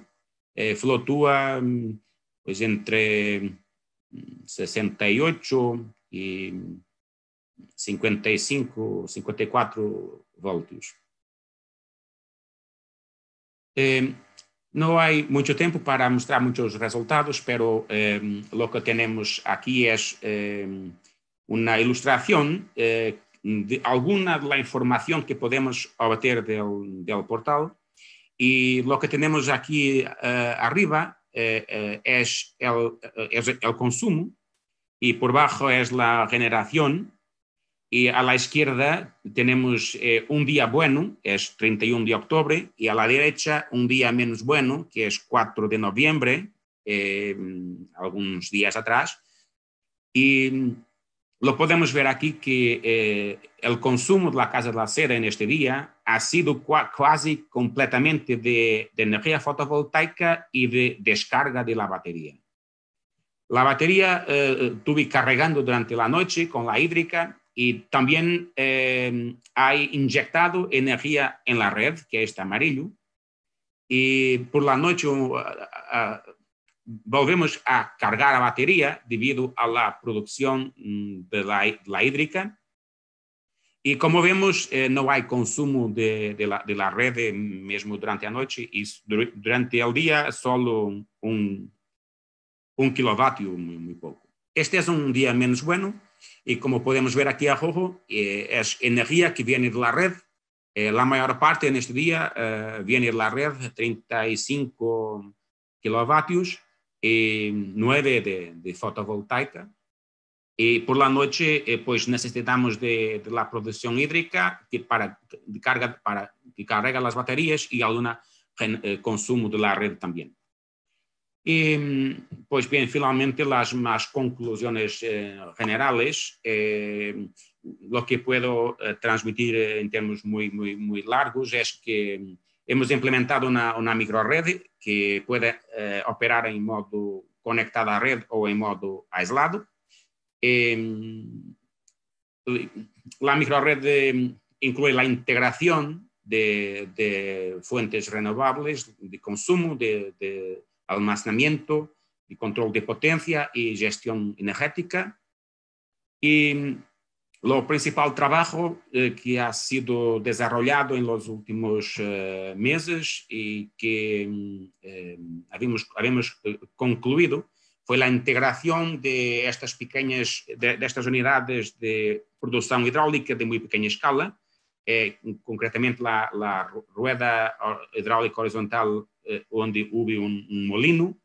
fluctúa pues entre 68 y 55, 54 voltios. No hay mucho tiempo para mostrar muchos resultados, pero lo que tenemos aquí es una ilustración de alguna de la información que podemos obtener del portal. Y lo que tenemos aquí arriba es el consumo y por bajo es la generación. Y a la izquierda tenemos un día bueno, es 31 de octubre, y a la derecha un día menos bueno, que es 4 de noviembre, algunos días atrás. Y lo podemos ver aquí que el consumo de la Casa de la Cera en este día ha sido casi completamente de energía fotovoltaica y de descarga de la batería. La batería estuve cargando durante la noche con la hídrica y también hay inyectado energía en la red, que es amarillo, y por la noche volvemos a cargar la batería debido a la producción de la hídrica. Y como vemos, no hay consumo de la red mismo durante la noche y durante el día solo un kilovatio, muy poco. Este es un día menos bueno y como podemos ver aquí abajo, es energía que viene de la red. La mayor parte en este día viene de la red, 35 kilovatios y 9 de fotovoltaica. Y por la noche pues necesitamos de la producción hídrica que carga las baterías y algún consumo de la red también. Y pues bien, finalmente las más conclusiones generales, lo que puedo transmitir en términos muy largos es que hemos implementado una microred que puede operar en modo conectado a red o en modo aislado. La microred incluye la integración de fuentes renovables, de consumo, de almacenamiento y control de potencia y gestión energética. Y lo principal trabajo que ha sido desarrollado en los últimos meses y que habíamos concluido fue la integración de estas estas unidades de producción hidráulica de muy pequeña escala, concretamente la rueda hidráulica horizontal donde hubo un molino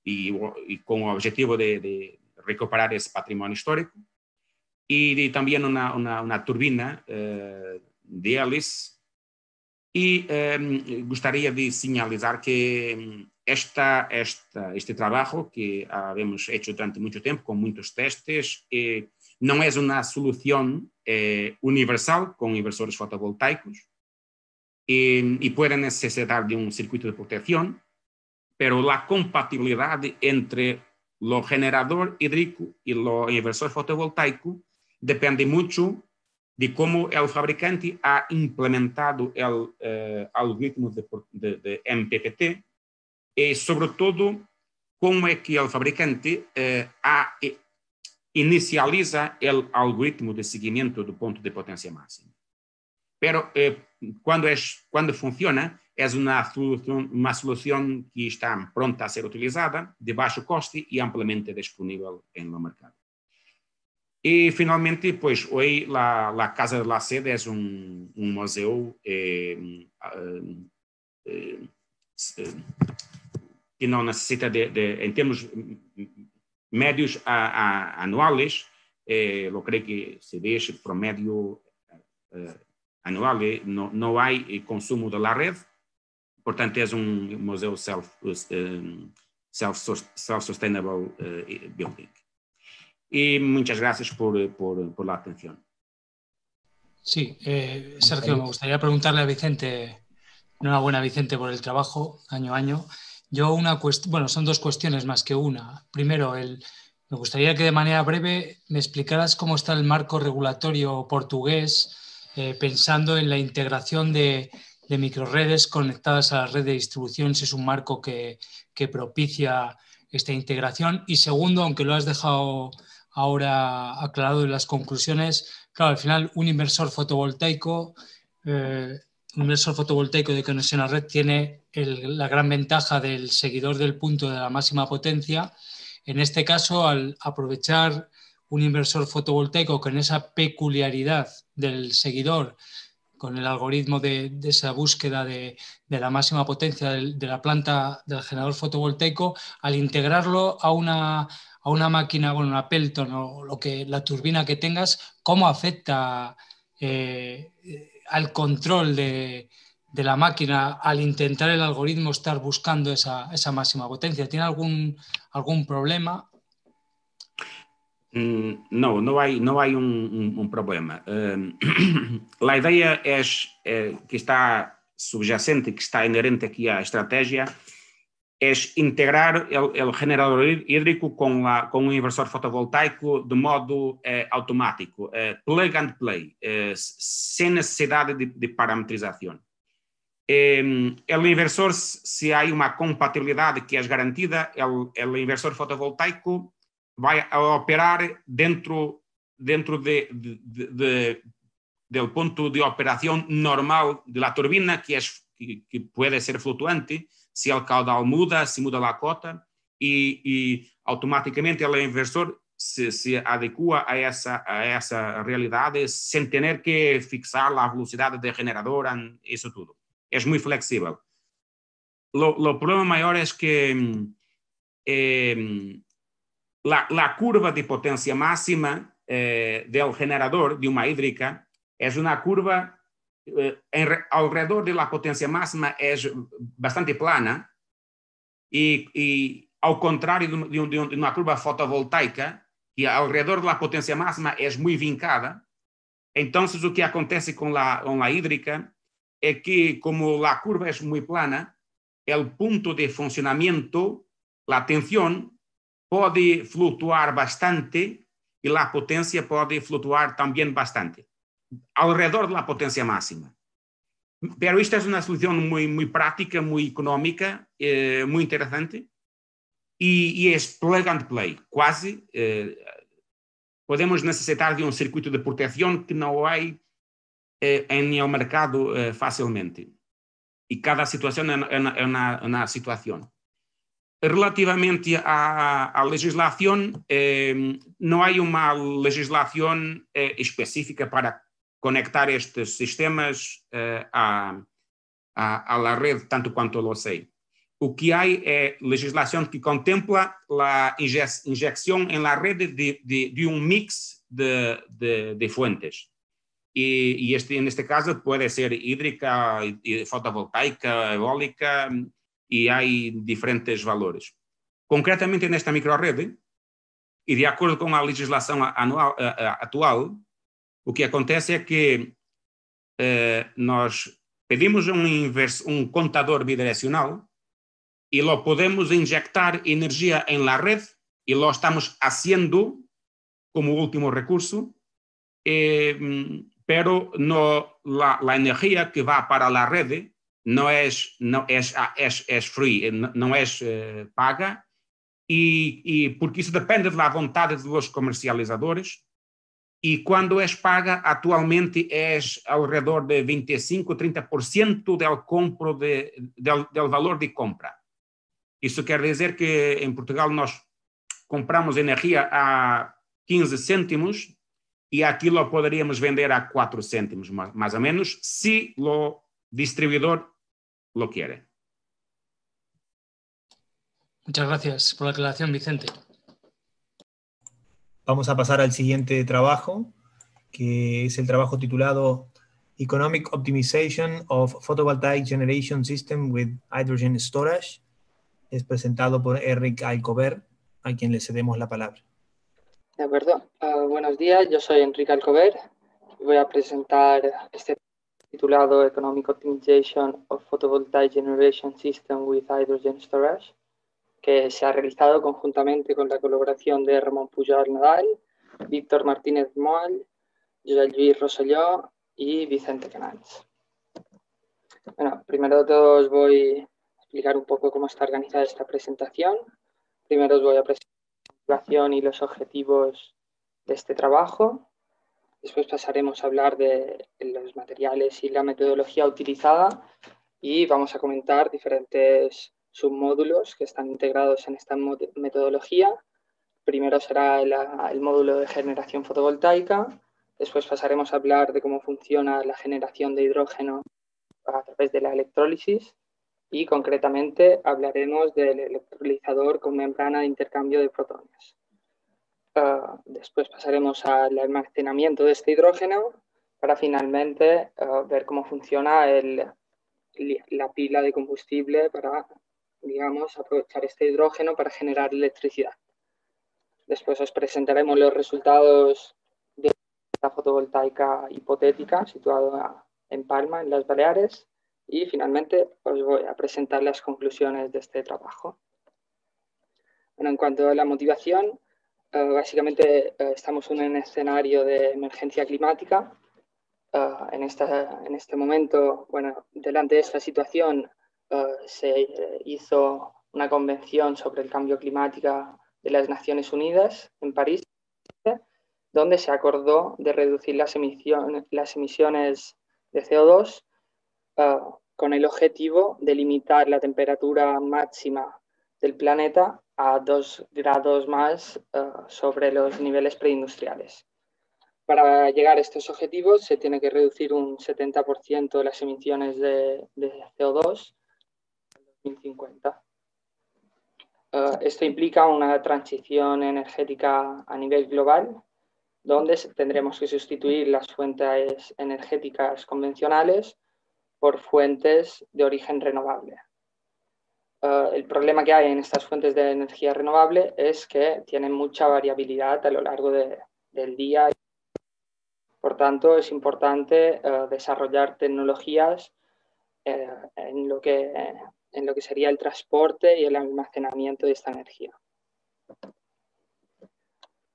y con el objetivo de recuperar ese patrimonio histórico, y también una turbina de hélice. Y gustaría de señalizar que este trabajo que hemos hecho durante mucho tiempo con muchos testes no es una solución universal con inversores fotovoltaicos y puede necesitar de un circuito de protección, pero la compatibilidad entre lo generador hídrico y lo inversor fotovoltaico depende mucho de cómo el fabricante ha implementado el algoritmo de MPPT y sobre todo cómo es que el fabricante inicializa el algoritmo de seguimiento del punto de potencia máxima. Pero cuando funciona, es una solución que está pronta a ser utilizada, de bajo coste y ampliamente disponible en el mercado. Y finalmente, pues hoy la Casa de la Sede es un museo que no necesita en términos medios anuales, lo creo que se ve promedio anual, no hay consumo de la red, portanto es un museo self-sustainable building. Y muchas gracias por la atención. Sí, Sergio, me gustaría preguntarle a Vicente, enhorabuena Vicente por el trabajo año a año. Yo son dos cuestiones más que una. Primero, me gustaría que de manera breve me explicaras cómo está el marco regulatorio portugués pensando en la integración de microredes conectadas a la red de distribución, si es un marco que propicia esta integración. Y segundo, aunque lo has dejado ahora aclarado en las conclusiones, claro, al final un inversor fotovoltaico de conexión a red tiene la gran ventaja del seguidor del punto de la máxima potencia. En este caso, al aprovechar un inversor fotovoltaico con esa peculiaridad del seguidor, con el algoritmo de esa búsqueda de la máxima potencia de la planta del generador fotovoltaico, al integrarlo a una máquina, bueno, una Pelton o la turbina que tengas, ¿cómo afecta al control de la máquina al intentar el algoritmo estar buscando esa máxima potencia? ¿Tiene algún problema? No hay un problema. La idea es que está subyacente, que está inherente aquí a estrategia, es integrar el generador hídrico con un inversor fotovoltaico de modo automático, plug and play, sin necesidad de parametrización. El inversor, si hay una compatibilidad que es garantida, el inversor fotovoltaico va a operar dentro del punto de operación normal de la turbina, que puede ser fluctuante, si el caudal muda, si muda la cota, y automáticamente el inversor se adecua a esa realidad sin tener que fixar la velocidad del generador, eso todo. Es muy flexible. Lo problema mayor es que la curva de potencia máxima del generador de una hídrica es una curva alrededor de la potencia máxima, es bastante plana y al contrario de una curva fotovoltaica, que alrededor de la potencia máxima es muy vincada. Entonces lo que acontece con la hídrica es que, como la curva es muy plana, el punto de funcionamiento, la tensión, puede fluctuar bastante y la potencia puede fluctuar también bastante, alrededor de la potencia máxima. Pero esta es una solución muy práctica, muy económica, muy interesante, y es plug and play, casi. Podemos necesitar de un circuito de protección que no hay en el mercado fácilmente. Y cada situación es una situación. Relativamente a legislación, no hay una legislación específica para conectar estos sistemas a la red, tanto cuanto lo sé. O que hay es legislación que contempla la inyección en la red de un mix de fuentes. Y en este caso puede ser hídrica, fotovoltaica, eólica, y hay diferentes valores. Concretamente en esta microrede, y de acuerdo con la legislación actual, o que acontece es que nos pedimos un contador bidireccional y lo podemos inyectar energía en la red y lo estamos haciendo como último recurso, pero no, la energía que va para la red no es free, no es paga, y porque isso depende da vontade dos comercializadores, e quando é paga, atualmente é ao redor de 25-30% do compro do valor de compra. Isso quer dizer que em Portugal nós compramos energia a 15 cêntimos e aquilo poderíamos vender a 4 cêntimos, mais ou menos, se o distribuidor lo quiere. Muchas gracias por la aclaración, Vicente. Vamos a pasar al siguiente trabajo, que es el trabajo titulado Economic Optimization of Photovoltaic Generation System with Hydrogen Storage. Es presentado por Enric Alcover, a quien le cedemos la palabra. De acuerdo. Buenos días, yo soy Enric Alcover. Voy a presentar este titulado Economic Optimization of Photovoltaic Generation System with Hydrogen Storage, que se ha realizado conjuntamente con la colaboración de Ramón Pujol Nadal, Víctor Martínez Moll, José Luis Rosselló y Vicente Canals. Bueno, primero de todo os voy a explicar un poco cómo está organizada esta presentación. Primero os voy a presentar la motivación y los objetivos de este trabajo. Después pasaremos a hablar de los materiales y la metodología utilizada y vamos a comentar diferentes submódulos que están integrados en esta metodología. Primero será el módulo de generación fotovoltaica, después pasaremos a hablar de cómo funciona la generación de hidrógeno a través de la electrólisis y concretamente hablaremos del electrolizador con membrana de intercambio de protones. Después pasaremos al almacenamiento de este hidrógeno para finalmente ver cómo funciona la pila de combustible para, digamos, aprovechar este hidrógeno para generar electricidad. Después os presentaremos los resultados de esta fotovoltaica hipotética situada en Palma, en las Baleares, y finalmente os voy a presentar las conclusiones de este trabajo. Bueno, en cuanto a la motivación, básicamente estamos en un escenario de emergencia climática. En este momento, bueno, delante de esta situación, se hizo una convención sobre el cambio climático de las Naciones Unidas en París, donde se acordó de reducir las emisiones de CO2 con el objetivo de limitar la temperatura máxima del planeta a 2 grados más sobre los niveles preindustriales. Para llegar a estos objetivos se tiene que reducir un 70% las emisiones de CO2 en 2050. Esto implica una transición energética a nivel global, donde tendremos que sustituir las fuentes energéticas convencionales por fuentes de origen renovable. El problema que hay en estas fuentes de energía renovable es que tienen mucha variabilidad a lo largo del día. Por tanto, es importante desarrollar tecnologías en lo que sería el transporte y el almacenamiento de esta energía.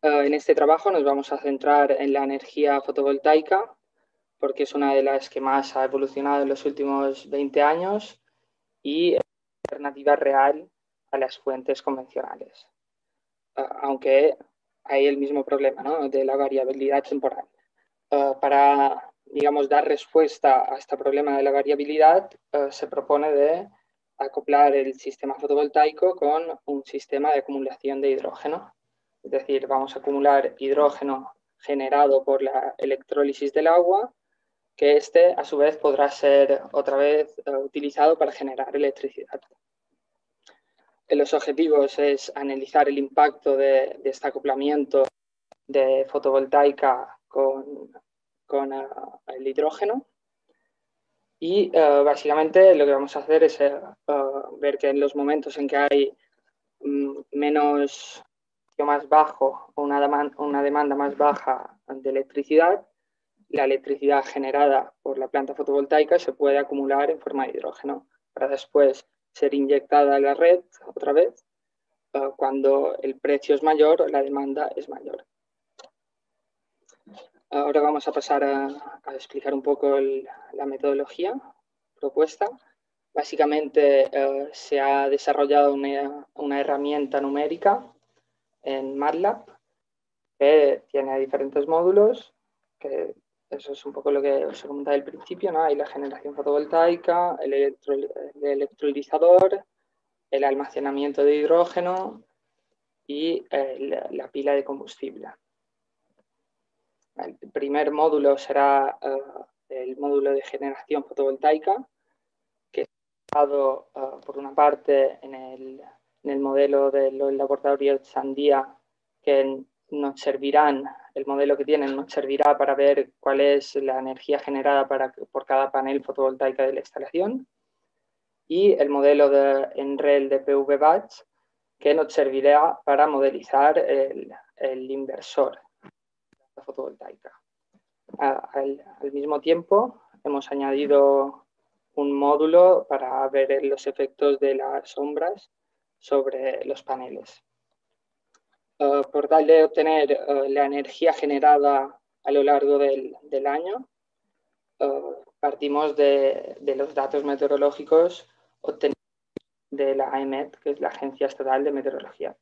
En este trabajo nos vamos a centrar en la energía fotovoltaica, porque es una de las que más ha evolucionado en los últimos 20 años y es una alternativa real a las fuentes convencionales, aunque hay el mismo problema, ¿no?, de la variabilidad temporal. Para, digamos, dar respuesta a este problema de la variabilidad, se propone de acoplar el sistema fotovoltaico con un sistema de acumulación de hidrógeno. Es decir, vamos a acumular hidrógeno generado por la electrólisis del agua, que a su vez podrá ser otra vez utilizado para generar electricidad. Los objetivos es analizar el impacto de este acoplamiento de fotovoltaica con el hidrógeno Y básicamente lo que vamos a hacer es ver que en los momentos en que hay menos más bajo o una demanda más baja de electricidad, la electricidad generada por la planta fotovoltaica se puede acumular en forma de hidrógeno para después ser inyectada a la red otra vez cuando el precio es mayor o la demanda es mayor. Ahora vamos a pasar a explicar un poco la metodología propuesta. Básicamente se ha desarrollado una herramienta numérica en MATLAB que tiene diferentes módulos, que eso es un poco lo que os he comentado al principio, ¿no? Hay la generación fotovoltaica, el electrolizador, el almacenamiento de hidrógeno y la pila de combustible. El primer módulo será el módulo de generación fotovoltaica, que está basado por una parte en el modelo del laboratorio Sandía, que nos servirán, el modelo que tienen nos servirá para ver cuál es la energía generada por cada panel fotovoltaica de la instalación, y el modelo de NREL de PV Batch, que nos servirá para modelizar el inversor fotovoltaica. Al mismo tiempo, hemos añadido un módulo para ver los efectos de las sombras sobre los paneles. Por tal de obtener la energía generada a lo largo del año, partimos de los datos meteorológicos obtenidos de la AEMET, que es la Agencia Estatal de Meteorología.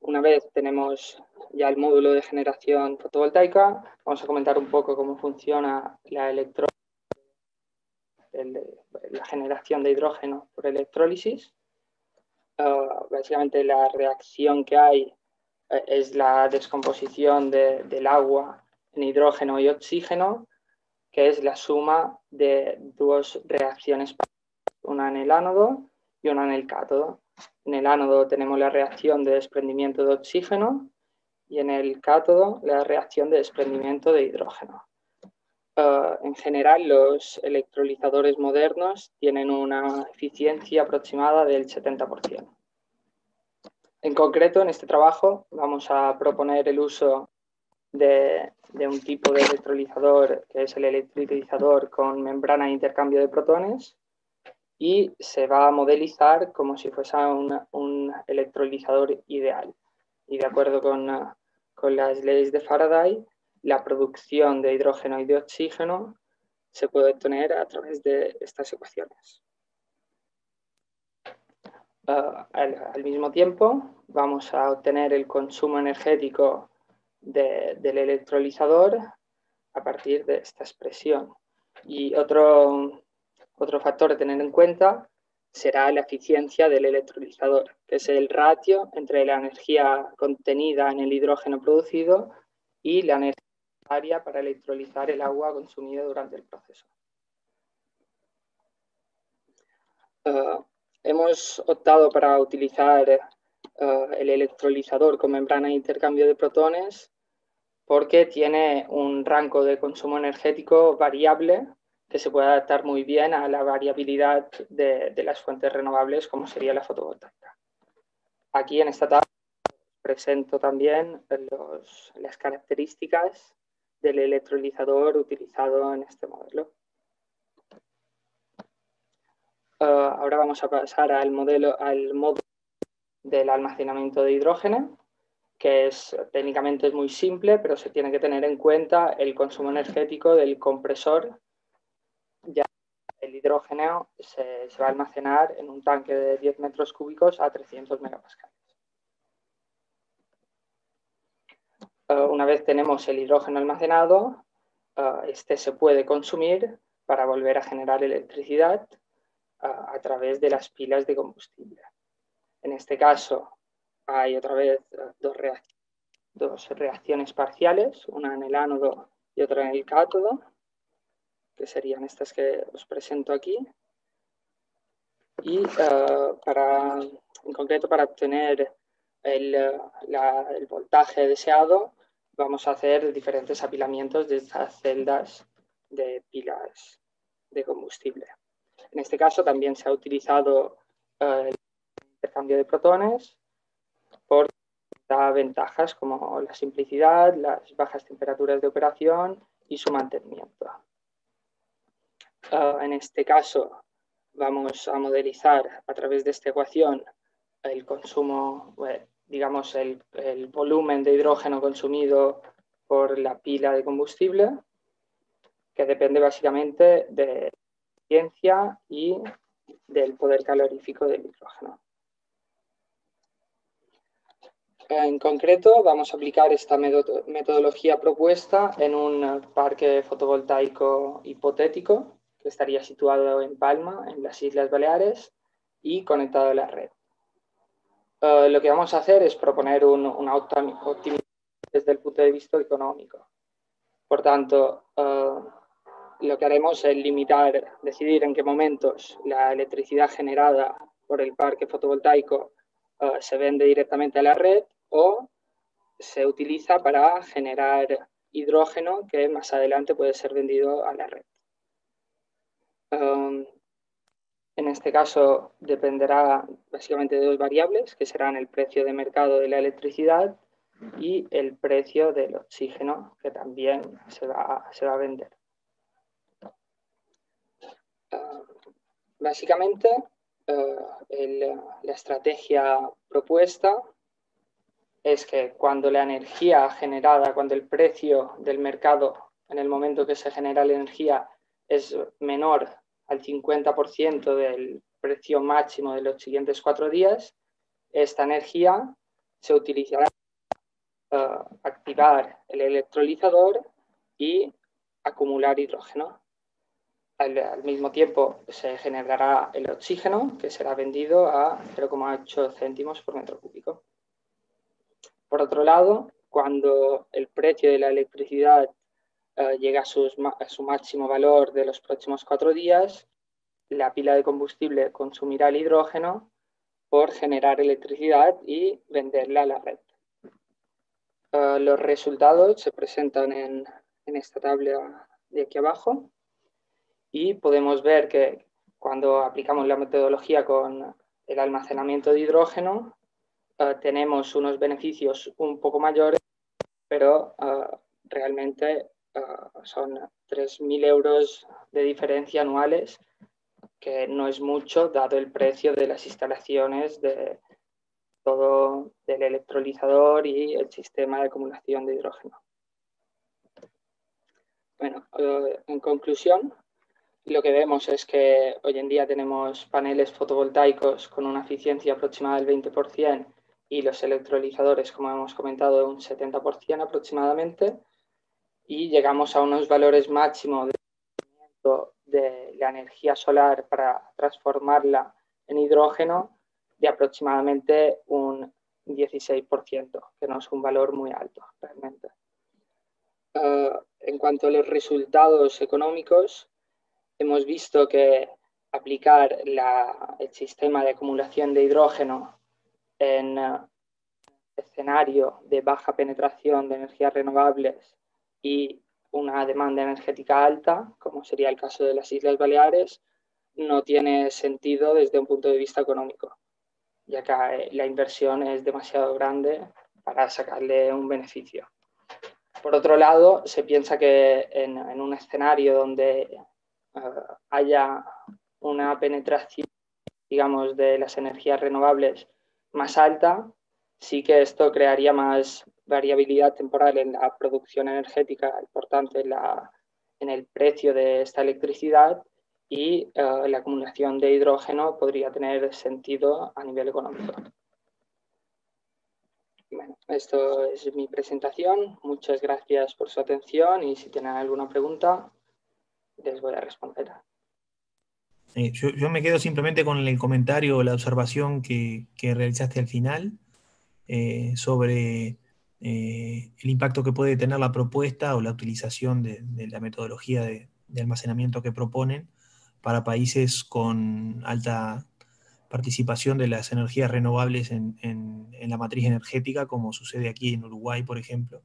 Una vez tenemos ya el módulo de generación fotovoltaica, vamos a comentar un poco cómo funciona la generación de hidrógeno por electrólisis. Básicamente la reacción que hay es la descomposición del agua en hidrógeno y oxígeno, que es la suma de dos reacciones, una en el ánodo y una en el cátodo. En el ánodo tenemos la reacción de desprendimiento de oxígeno y en el cátodo la reacción de desprendimiento de hidrógeno. En general, los electrolizadores modernos tienen una eficiencia aproximada del 70%. En concreto, en este trabajo vamos a proponer el uso de un tipo de electrolizador que es el electrolizador con membrana de intercambio de protones, y se va a modelizar como si fuese un electrolizador ideal. Y de acuerdo con las leyes de Faraday, la producción de hidrógeno y de oxígeno se puede obtener a través de estas ecuaciones. Al mismo tiempo, vamos a obtener el consumo energético del electrolizador a partir de esta expresión. Y otro factor a tener en cuenta será la eficiencia del electrolizador, que es el ratio entre la energía contenida en el hidrógeno producido y la energía necesaria para electrolizar el agua consumida durante el proceso. Hemos optado para utilizar el electrolizador con membrana de intercambio de protones porque tiene un rango de consumo energético variable que se puede adaptar muy bien a la variabilidad de las fuentes renovables, como sería la fotovoltaica. Aquí en esta tabla presento también las características del electrolizador utilizado en este modelo. Ahora vamos a pasar al módulo del almacenamiento de hidrógeno, que técnicamente es muy simple, pero se tiene que tener en cuenta el consumo energético del compresor. Ya el hidrógeno se va a almacenar en un tanque de 10 metros cúbicos a 300 megapascales. Una vez tenemos el hidrógeno almacenado, este se puede consumir para volver a generar electricidad a través de las pilas de combustible. En este caso hay otra vez dos reacciones parciales, una en el ánodo y otra en el cátodo, que serían estas que os presento aquí. Y en concreto, para obtener el voltaje deseado, vamos a hacer diferentes apilamientos de estas celdas de pilas de combustible. En este caso también se ha utilizado el intercambio de protones por ventajas como la simplicidad, las bajas temperaturas de operación y su mantenimiento. En este caso vamos a modelizar a través de esta ecuación el consumo, digamos el volumen de hidrógeno consumido por la pila de combustible, que depende básicamente de la eficiencia y del poder calorífico del hidrógeno. En concreto, vamos a aplicar esta metodología propuesta en un parque fotovoltaico hipotético que estaría situado en Palma, en las Islas Baleares, y conectado a la red. Lo que vamos a hacer es proponer una optimización desde el punto de vista económico. Por tanto, lo que haremos es decidir en qué momentos la electricidad generada por el parque fotovoltaico se vende directamente a la red o se utiliza para generar hidrógeno que más adelante puede ser vendido a la red. En este caso dependerá básicamente de dos variables, que serán el precio de mercado de la electricidad y el precio del oxígeno, que también se va a vender. Básicamente, la estrategia propuesta es que cuando la energía generada, cuando el precio del mercado en el momento que se genera la energía es menor al 50% del precio máximo de los siguientes 4 días, esta energía se utilizará para activar el electrolizador y acumular hidrógeno. Al mismo tiempo se generará el oxígeno, que será vendido a 0,8 céntimos por metro cúbico. Por otro lado, cuando el precio de la electricidad llega a su máximo valor de los próximos 4 días, la pila de combustible consumirá el hidrógeno por generar electricidad y venderla a la red. Los resultados se presentan en esta tabla de aquí abajo y podemos ver que cuando aplicamos la metodología con el almacenamiento de hidrógeno tenemos unos beneficios un poco mayores, pero realmente son 3.000 euros de diferencia anuales, que no es mucho dado el precio de las instalaciones de todo del electrolizador y el sistema de acumulación de hidrógeno. Bueno, en conclusión, lo que vemos es que hoy en día tenemos paneles fotovoltaicos con una eficiencia aproximada del 20% y los electrolizadores, como hemos comentado, de un 70% aproximadamente, y llegamos a unos valores máximos de la energía solar para transformarla en hidrógeno de aproximadamente un 16%, que no es un valor muy alto realmente. En cuanto a los resultados económicos, hemos visto que aplicar el sistema de acumulación de hidrógeno en escenario de baja penetración de energías renovables y una demanda energética alta, como sería el caso de las Islas Baleares, no tiene sentido desde un punto de vista económico, ya que la inversión es demasiado grande para sacarle un beneficio. Por otro lado, se piensa que en un escenario donde haya una penetración, digamos, de las energías renovables más alta, sí que esto crearía más variabilidad temporal en la producción energética y, por tanto, en el precio de esta electricidad, y la acumulación de hidrógeno podría tener sentido a nivel económico. Bueno, esto es mi presentación. Muchas gracias por su atención y si tienen alguna pregunta, les voy a responder. Yo me quedo simplemente con el comentario o la observación que realizaste al final sobre el impacto que puede tener la propuesta o la utilización de la metodología de almacenamiento que proponen para países con alta participación de las energías renovables en la matriz energética, como sucede aquí en Uruguay, por ejemplo,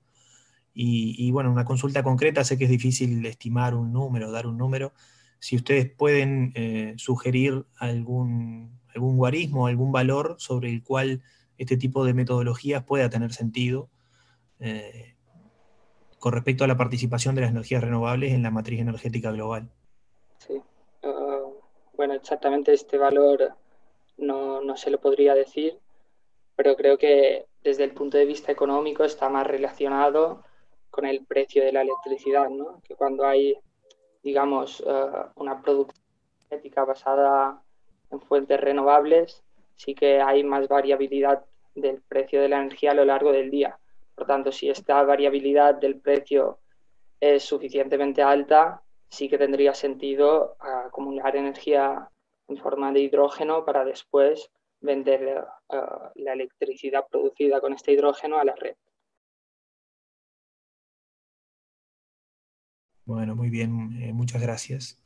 Y bueno, una consulta concreta, sé que es difícil estimar un número, dar un número. Si ustedes pueden sugerir algún guarismo, algún valor sobre el cual este tipo de metodologías pueda tener sentido con respecto a la participación de las energías renovables en la matriz energética global. Sí. Bueno, exactamente este valor no se lo podría decir, pero creo que desde el punto de vista económico está más relacionado con el precio de la electricidad, ¿no? Que cuando hay, digamos, una producción energética basada en fuentes renovables, sí que hay más variabilidad del precio de la energía a lo largo del día. Por tanto, si esta variabilidad del precio es suficientemente alta, sí que tendría sentido acumular energía en forma de hidrógeno para después vender la electricidad producida con este hidrógeno a la red. Bueno, muy bien, muchas gracias.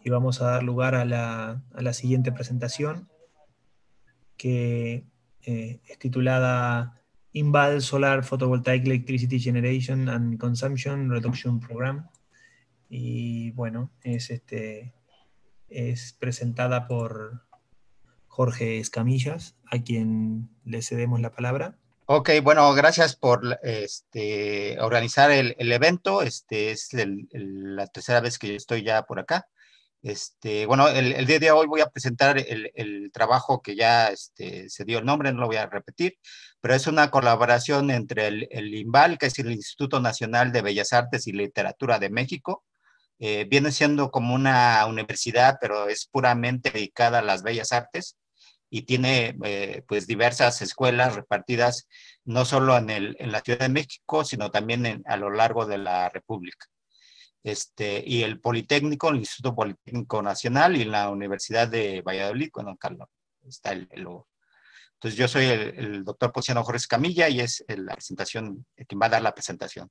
Y vamos a dar lugar a la siguiente presentación, que es titulada INVAL Solar Photovoltaic Electricity Generation and Consumption Reduction Program. Y bueno, es presentada por Jorge Escamillas, a quien le cedemos la palabra. Ok, bueno, gracias por organizar el evento. Es la tercera vez que estoy ya por acá. Bueno, el día de hoy voy a presentar el trabajo que ya se dio el nombre, no lo voy a repetir, pero es una colaboración entre el INVAL, que es el Instituto Nacional de Bellas Artes y Literatura de México. Viene siendo como una universidad, pero es puramente dedicada a las bellas artes y tiene pues diversas escuelas repartidas no solo en la Ciudad de México, sino también a lo largo de la República. Y el Politécnico, el Instituto Politécnico Nacional y la Universidad de Valladolid, bueno, Carlos, está el logo. Entonces yo soy el doctor Ponciano Jorge Escamilla y es la presentación, quien va a dar la presentación.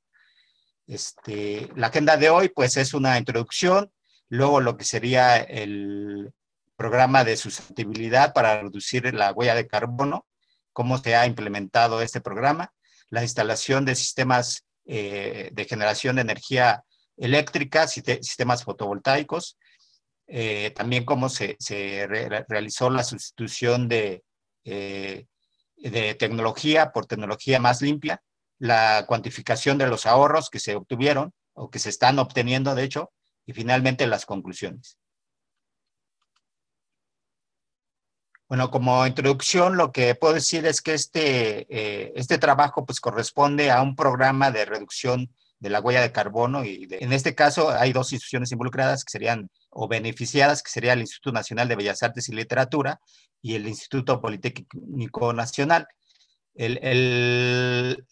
La agenda de hoy pues es una introducción, luego lo que sería el programa de sustentabilidad para reducir la huella de carbono, cómo se ha implementado este programa, la instalación de sistemas de generación de energía eléctrica, sistemas fotovoltaicos, también cómo se realizó la sustitución de tecnología por tecnología más limpia, la cuantificación de los ahorros que se obtuvieron o que se están obteniendo, de hecho, y finalmente las conclusiones. Bueno, como introducción, lo que puedo decir es que este trabajo pues, corresponde a un programa de reducción de la huella de carbono y en este caso hay dos instituciones involucradas que serían o beneficiadas, que sería el Instituto Nacional de Bellas Artes y Literatura y el Instituto Politécnico Nacional. En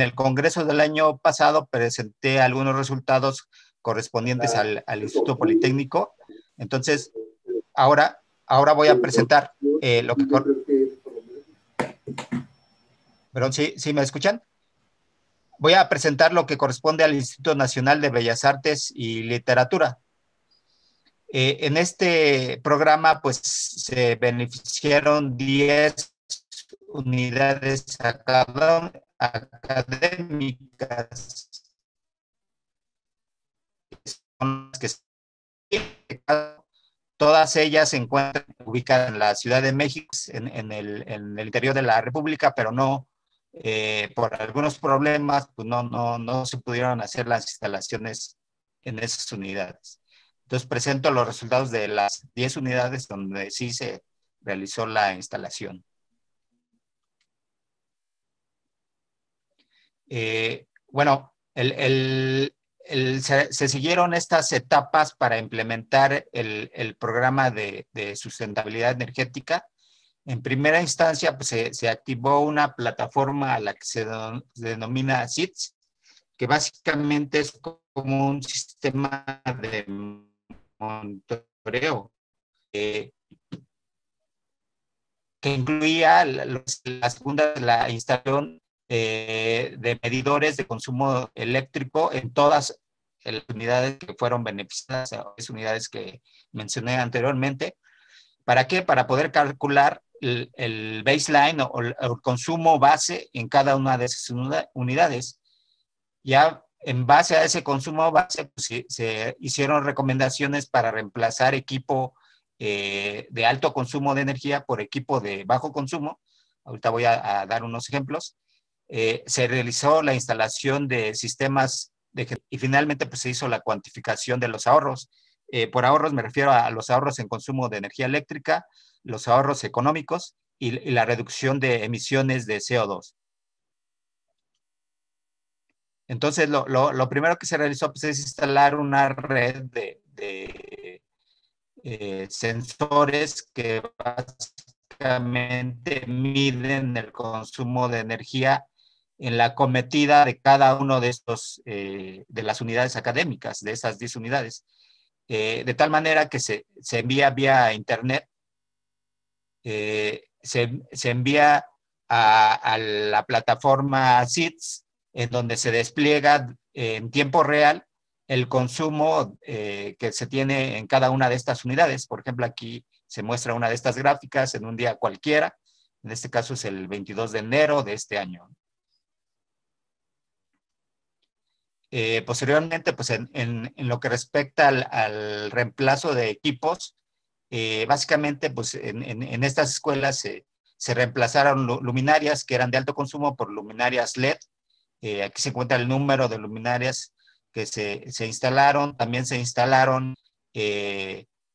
el Congreso del año pasado presenté algunos resultados correspondientes al Instituto Politécnico. Entonces, ahora voy a presentar lo que... Perdón, ¿sí me escuchan? Voy a presentar lo que corresponde al Instituto Nacional de Bellas Artes y Literatura. En este programa, pues, se beneficiaron 10 unidades académicas. Todas ellas se encuentran ubicadas en la Ciudad de México, en el interior de la República, pero no, por algunos problemas, pues no se pudieron hacer las instalaciones en esas unidades. Entonces presento los resultados de las 10 unidades donde sí se realizó la instalación. Bueno, se siguieron estas etapas para implementar el programa de sustentabilidad energética. En primera instancia, pues, se activó una plataforma a la que se denomina SITS, que básicamente es como un sistema de monitoreo que incluía la instalación de medidores de consumo eléctrico en todas las unidades que fueron beneficiadas, las unidades que mencioné anteriormente. ¿Para qué? Para poder calcular el baseline o el consumo base en cada una de esas unidades. Ya en base a ese consumo base, pues, se hicieron recomendaciones para reemplazar equipo de alto consumo de energía por equipo de bajo consumo. Ahorita voy a dar unos ejemplos. Se realizó la instalación de sistemas y finalmente pues, se hizo la cuantificación de los ahorros. Por ahorros me refiero a los ahorros en consumo de energía eléctrica, los ahorros económicos y la reducción de emisiones de CO2. Entonces, lo primero que se realizó pues, es instalar una red de sensores que básicamente miden el consumo de energía en la cometida de cada uno de estos, de las unidades académicas, de esas 10 unidades. De tal manera que se envía vía internet, se envía a la plataforma SITS, en donde se despliega en tiempo real el consumo que se tiene en cada una de estas unidades. Por ejemplo, aquí se muestra una de estas gráficas en un día cualquiera. En este caso es el 22 de enero de este año. Posteriormente, pues en lo que respecta al reemplazo de equipos, básicamente, pues en estas escuelas se reemplazaron luminarias que eran de alto consumo por luminarias LED. Aquí se encuentra el número de luminarias que se instalaron. También se instalaron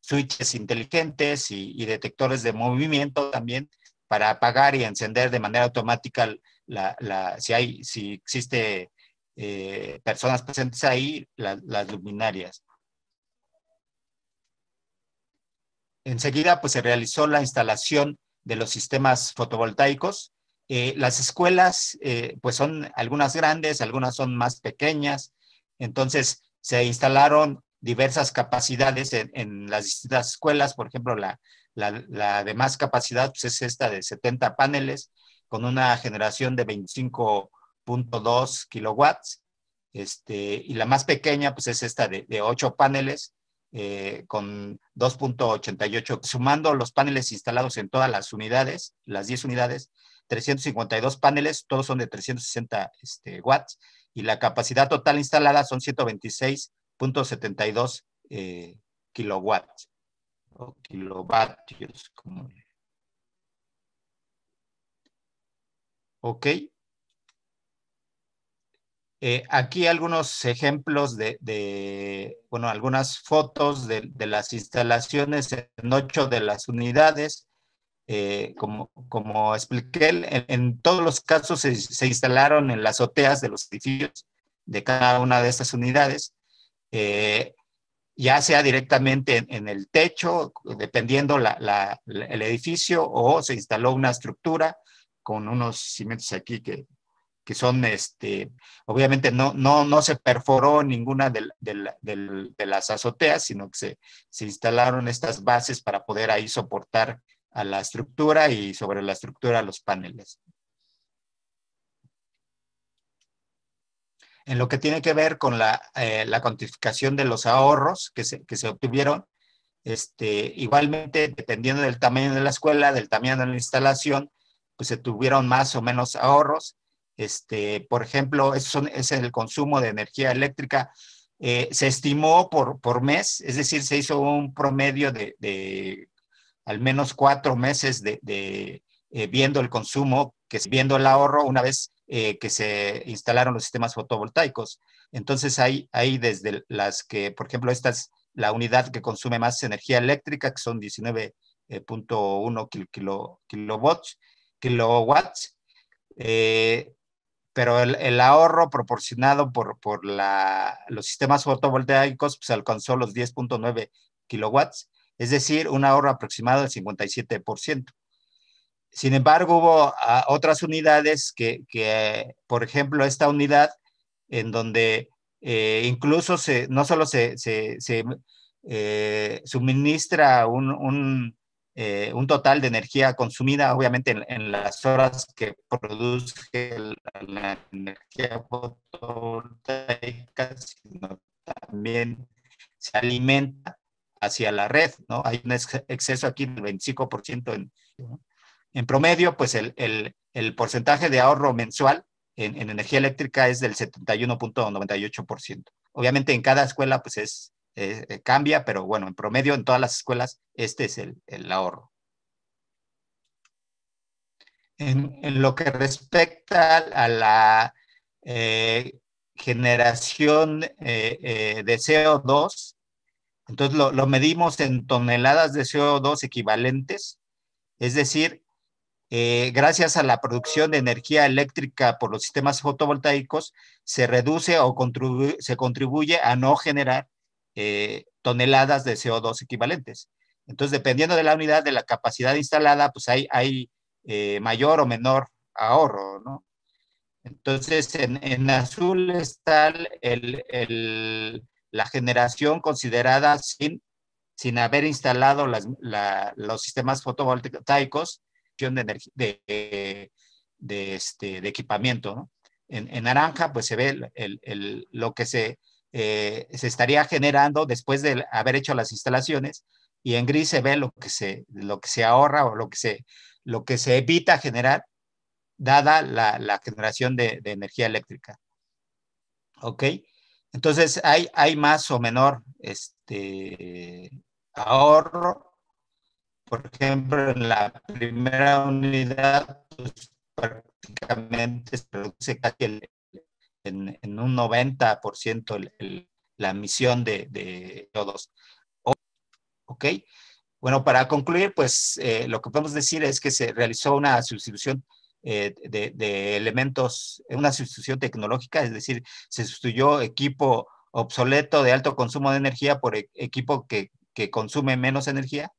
switches inteligentes y detectores de movimiento también para apagar y encender de manera automática si existe personas presentes ahí, las luminarias. Enseguida, pues se realizó la instalación de los sistemas fotovoltaicos. Las escuelas, pues son algunas grandes, algunas son más pequeñas. Entonces, se instalaron diversas capacidades en las distintas escuelas. Por ejemplo, la de más capacidad pues es esta de 70 paneles con una generación de 25.2 kilowatts. Y la más pequeña pues es esta de 8 paneles con 2.88. Sumando los paneles instalados en todas las unidades, las 10 unidades, 352 paneles, todos son de 360 watts, y la capacidad total instalada son 126.72 kilowatts, o kilovatios. Ok. Aquí algunos ejemplos bueno, algunas fotos de las instalaciones en 8 de las unidades. Como expliqué, en todos los casos se instalaron en las azoteas de los edificios de cada una de estas unidades, ya sea directamente en el techo, dependiendo el edificio, o se instaló una estructura con unos cimientos aquí que son, obviamente no se perforó ninguna de las azoteas, sino que se instalaron estas bases para poder ahí soportar a la estructura y sobre la estructura los paneles. En lo que tiene que ver con la cuantificación de los ahorros que se obtuvieron, igualmente, dependiendo del tamaño de la escuela, del tamaño de la instalación, pues se tuvieron más o menos ahorros. Por ejemplo, es el consumo de energía eléctrica. Se estimó por mes, es decir, se hizo un promedio de al menos 4 meses viendo el consumo, viendo el ahorro una vez que se instalaron los sistemas fotovoltaicos. Entonces hay desde las que, por ejemplo, esta es la unidad que consume más energía eléctrica, que son 19.1 kilowatts, pero el ahorro proporcionado por los sistemas fotovoltaicos pues alcanzó los 10.9 kilowatts, es decir, un ahorro aproximado del 57%. Sin embargo, hubo otras unidades que, por ejemplo, esta unidad en donde incluso no solo se suministra un total de energía consumida, obviamente en las horas que produce la energía fotovoltaica, sino también se alimenta hacia la red, ¿no? Hay un exceso aquí del 25% en promedio, pues el porcentaje de ahorro mensual en energía eléctrica es del 71.98%. Obviamente en cada escuela pues cambia, pero bueno, en promedio en todas las escuelas este es el ahorro. En lo que respecta a la generación de CO2, entonces lo medimos en toneladas de CO2 equivalentes, es decir, gracias a la producción de energía eléctrica por los sistemas fotovoltaicos, se reduce o se contribuye a no generar toneladas de CO2 equivalentes. Entonces, dependiendo de la unidad, de la capacidad instalada, pues hay mayor o menor ahorro, ¿no? Entonces, en azul está la generación considerada sin haber instalado los sistemas fotovoltaicos de equipamiento, ¿no? En naranja, pues se ve lo que se estaría generando después de haber hecho las instalaciones, y en gris se ve lo que se ahorra o lo que se evita generar dada la generación de energía eléctrica. ¿Ok? Entonces, hay más o menor ahorro. Por ejemplo, en la primera unidad, pues, prácticamente se reduce casi en un 90% la emisión de CO2. ¿Ok? Bueno, para concluir, pues lo que podemos decir es que se realizó una sustitución de elementos, una sustitución tecnológica, es decir, se sustituyó equipo obsoleto de alto consumo de energía por equipo que consume menos energía.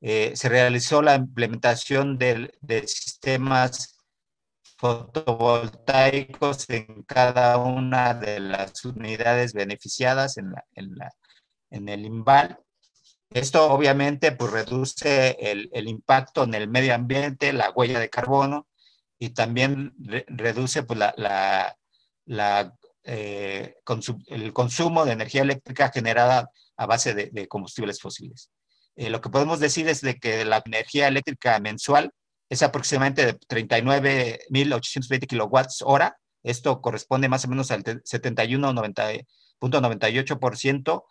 Se realizó la implementación de sistemas fotovoltaicos en cada una de las unidades beneficiadas en el INVAL. Esto obviamente pues reduce el impacto en el medio ambiente, la huella de carbono, y también reduce pues, el consumo de energía eléctrica generada a base de combustibles fósiles. Lo que podemos decir es de que la energía eléctrica mensual es aproximadamente de 39.820 kilowatts hora. Esto corresponde más o menos al 71.98%,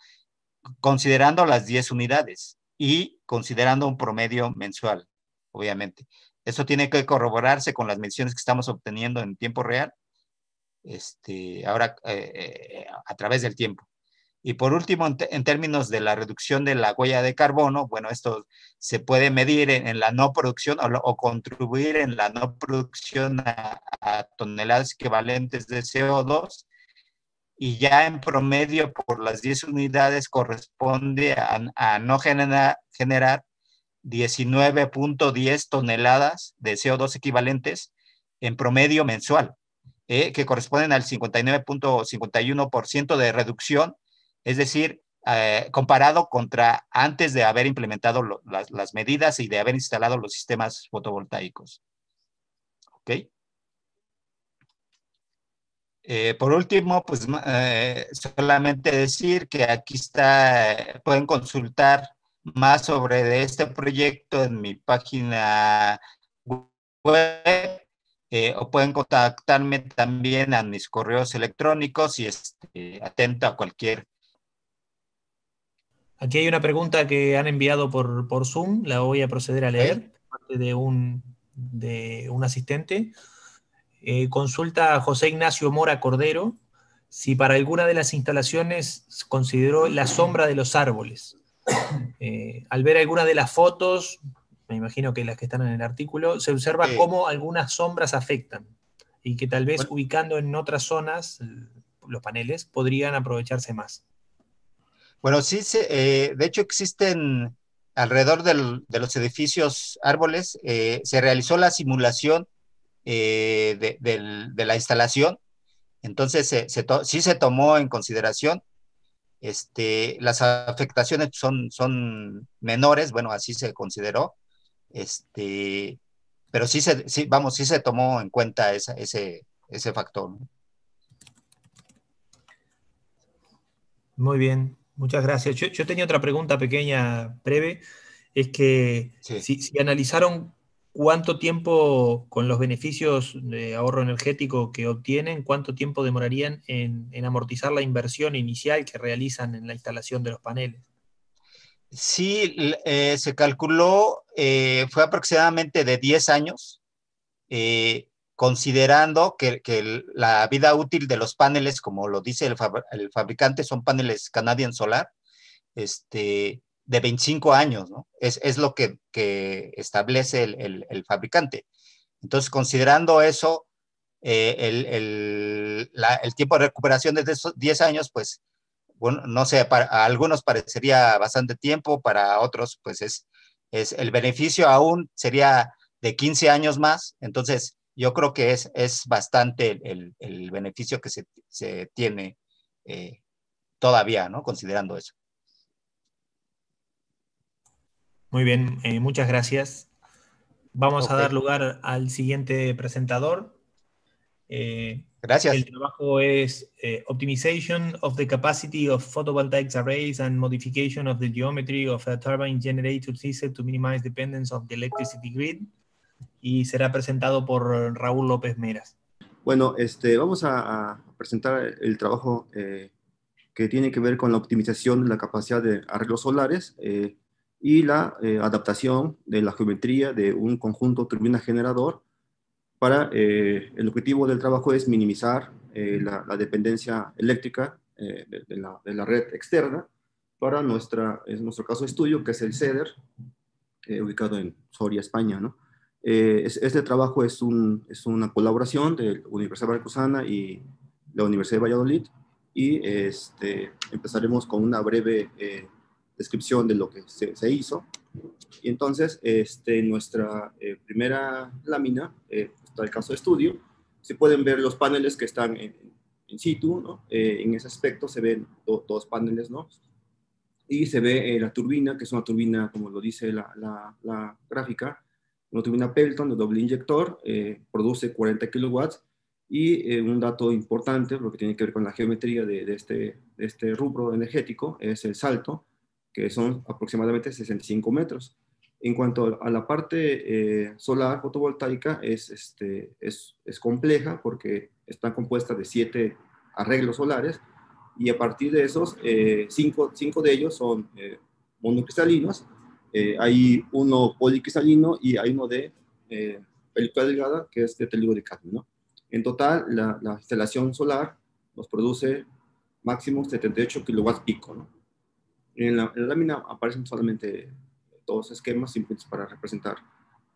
considerando las 10 unidades y considerando un promedio mensual, obviamente. Esto tiene que corroborarse con las mediciones que estamos obteniendo en tiempo real, ahora a través del tiempo. Y por último, en términos de la reducción de la huella de carbono, bueno, esto se puede medir en la no producción o contribuir en la no producción a toneladas equivalentes de CO2, y ya en promedio por las 10 unidades corresponde a no generar 19.10 toneladas de CO2 equivalentes en promedio mensual, que corresponden al 59.51% de reducción, es decir, comparado contra antes de haber implementado las medidas y de haber instalado los sistemas fotovoltaicos. ¿Ok? Por último, pues solamente decir que aquí pueden consultar más sobre este proyecto en mi página web, o pueden contactarme también a mis correos electrónicos y atento a cualquier. Aquí hay una pregunta que han enviado por Zoom, la voy a proceder a leer, parte de un asistente. Consulta a José Ignacio Mora Cordero si para alguna de las instalaciones consideró la sombra de los árboles. Al ver alguna de las fotos, me imagino que las que están en el artículo, se observa cómo algunas sombras afectan y que tal vez ubicando en otras zonas los paneles podrían aprovecharse más. Bueno, sí, de hecho existen alrededor de los edificios árboles, se realizó la simulación de la instalación, entonces sí se tomó en consideración. Las afectaciones son menores, bueno, así se consideró, pero sí se tomó en cuenta ese factor, ¿no? Muy bien, muchas gracias. Yo tenía otra pregunta pequeña, breve, es que si analizaron ¿cuánto tiempo, con los beneficios de ahorro energético que obtienen, cuánto tiempo demorarían en amortizar la inversión inicial que realizan en la instalación de los paneles? Sí, se calculó, fue aproximadamente de 10 años, considerando que la vida útil de los paneles, como lo dice el fabricante, son paneles Canadian Solar, de 25 años, ¿no? Es lo que establece el fabricante. Entonces, considerando eso, el tiempo de recuperación de esos 10 años, pues, bueno, no sé, a algunos parecería bastante tiempo, para otros, pues el beneficio aún sería de 15 años más. Entonces, yo creo que es bastante el beneficio que se tiene todavía, ¿no? Considerando eso. Muy bien, muchas gracias. Vamos a Ok. dar lugar al siguiente presentador. Gracias. El trabajo es Optimization of the Capacity of Photovoltaic Arrays and Modification of the Geometry of a Turbine Generator System to Minimize Dependence of the Electricity Grid, y será presentado por Raúl López Meras. Bueno, vamos a presentar el trabajo que tiene que ver con la optimización de la capacidad de arreglos solares y la adaptación de la geometría de un conjunto turbina-generador. El objetivo del trabajo es minimizar la dependencia eléctrica de la red externa para en nuestro caso de estudio, que es el CEDER, ubicado en Soria, España, ¿no? Este trabajo es una colaboración de la Universidad Veracruzana y la Universidad de Valladolid, y empezaremos con una breve descripción de lo que se hizo. Y entonces, nuestra primera lámina, está el caso de estudio. Se pueden ver los paneles que están in situ, ¿no? En ese aspecto se ven dos paneles, ¿no? Y se ve la turbina, que es una turbina, como lo dice la gráfica, una turbina Pelton de doble inyector, produce 40 kilowatts, y un dato importante, lo que tiene que ver con la geometría de este rubro energético, es el salto, que son aproximadamente 65 metros. En cuanto a la parte solar fotovoltaica, es compleja porque está compuesta de 7 arreglos solares, y a partir de esos, 5 de ellos son monocristalinos, hay uno policristalino y hay uno de película delgada, que es de telúrico de cadmio, ¿no? En total, la instalación solar nos produce máximo 78 kilowatts pico, ¿no? En la lámina aparecen solamente 2 esquemas simples para representar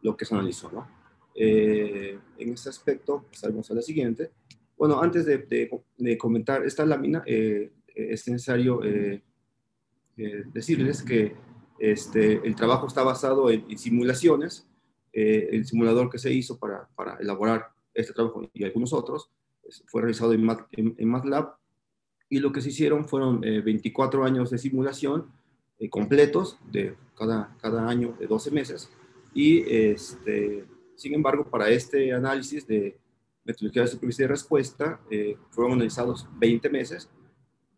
lo que se analizó, ¿no? En este aspecto, pasaremos a la siguiente. Bueno, antes de comentar esta lámina, es necesario decirles que el trabajo está basado en simulaciones. El simulador que se hizo para elaborar este trabajo y algunos otros fue realizado en MATLAB, y lo que se hicieron fueron 24 años de simulación completos de cada año de 12 meses, y sin embargo, para este análisis de metodología de superficie de respuesta, fueron analizados 20 meses.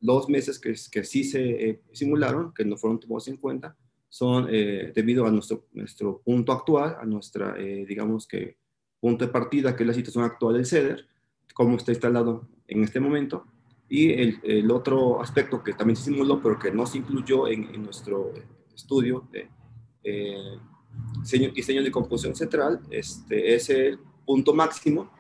Los meses que sí se simularon, que no fueron tomados en cuenta, son debido a nuestro punto actual, a nuestra, digamos que, punto de partida, que es la situación actual del CEDER, cómo está instalado en este momento. Y el otro aspecto que también se simuló, pero que no se incluyó en nuestro estudio de diseño de composición central, es el punto máximo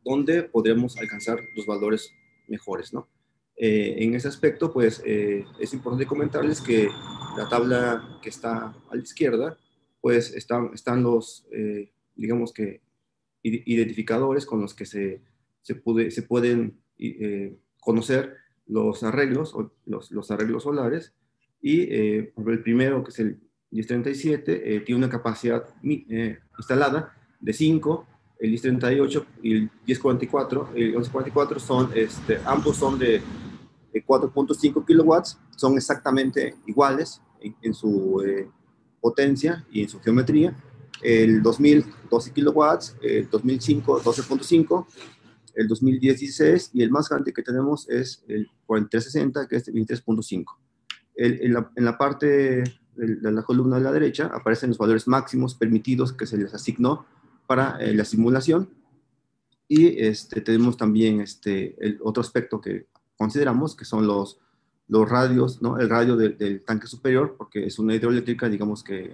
donde podremos alcanzar los valores mejores, ¿no? En ese aspecto, pues, es importante comentarles que la tabla que está a la izquierda, pues, están los, digamos que, identificadores con los que se pueden conocer los arreglos, los arreglos solares, y el primero, que es el 1037, tiene una capacidad instalada de 5, el 1038 y el 1044. El 1144 son, ambos son de 4.5 kilowatts, son exactamente iguales en su potencia y en su geometría. El 2000, 12 kilowatts, el 2005, 12.5, el 2010, 16, y el más grande que tenemos es el 4360, que es de 23.5. En la parte de la columna de la derecha aparecen los valores máximos permitidos que se les asignó para la simulación. Y tenemos también el otro aspecto que consideramos, que son los radios, ¿no? El radio del tanque superior, porque es una hidroeléctrica, digamos que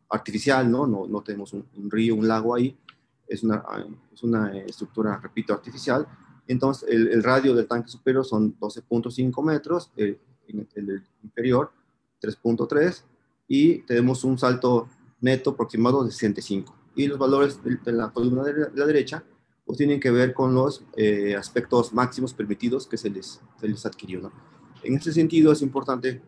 artificial, ¿no? No tenemos un río, un lago ahí, es una estructura, repito, artificial. Entonces, el radio del tanque superior son 12.5 metros, en el inferior 3.3, y tenemos un salto neto aproximado de 65. Y los valores de la columna de la derecha pues tienen que ver con los aspectos máximos permitidos que se les adquirió, ¿no? En este sentido es importante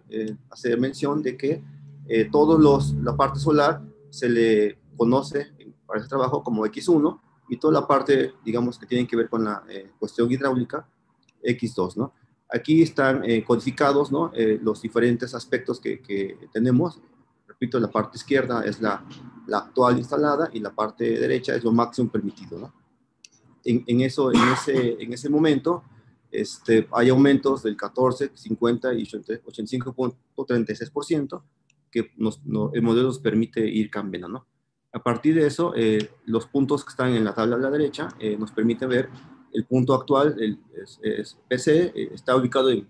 hacer mención de que la parte solar se le conoce para este trabajo como X1, y toda la parte, digamos, que tiene que ver con la cuestión hidráulica, X2, ¿no? Aquí están codificados, ¿no? Los diferentes aspectos que tenemos. Repito, la parte izquierda es la actual instalada y la parte derecha es lo máximo permitido, ¿no? En ese momento hay aumentos del 14, 50 y 85.36% que el modelo nos permite ir cambiando, ¿no? A partir de eso, los puntos que están en la tabla de la derecha nos permiten ver el punto actual, es PC, está ubicado en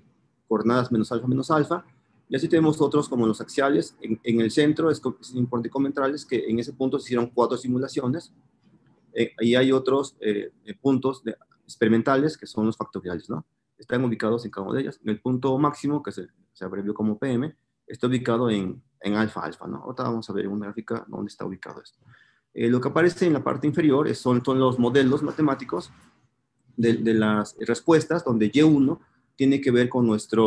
coordenadas menos alfa, y así tenemos otros como los axiales. En el centro es importante comentarles que en ese punto se hicieron 4 simulaciones, y hay otros puntos experimentales que son los factoriales, ¿no? Están ubicados en cada una de ellas. En el punto máximo, que se abrevió como PM, está ubicado en alfa, ¿no? Ahorita vamos a ver en una gráfica dónde está ubicado esto. Lo que aparece en la parte inferior son los modelos matemáticos de las respuestas, donde Y1 tiene que ver con nuestra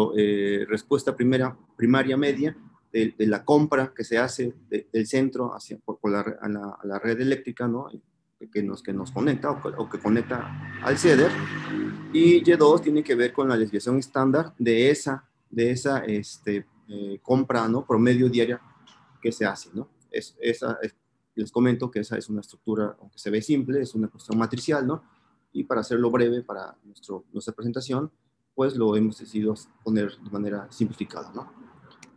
respuesta primaria media de la compra que se hace del centro a la red eléctrica, ¿no? que nos conecta o que conecta al CEDER, y Y2 tiene que ver con la desviación estándar de esa compra, ¿no? Promedio diaria que se hace, ¿no? Les comento que esa es una estructura, aunque se ve simple, es una cuestión matricial, ¿no? Y para hacerlo breve para nuestra presentación, pues lo hemos decidido poner de manera simplificada, ¿no?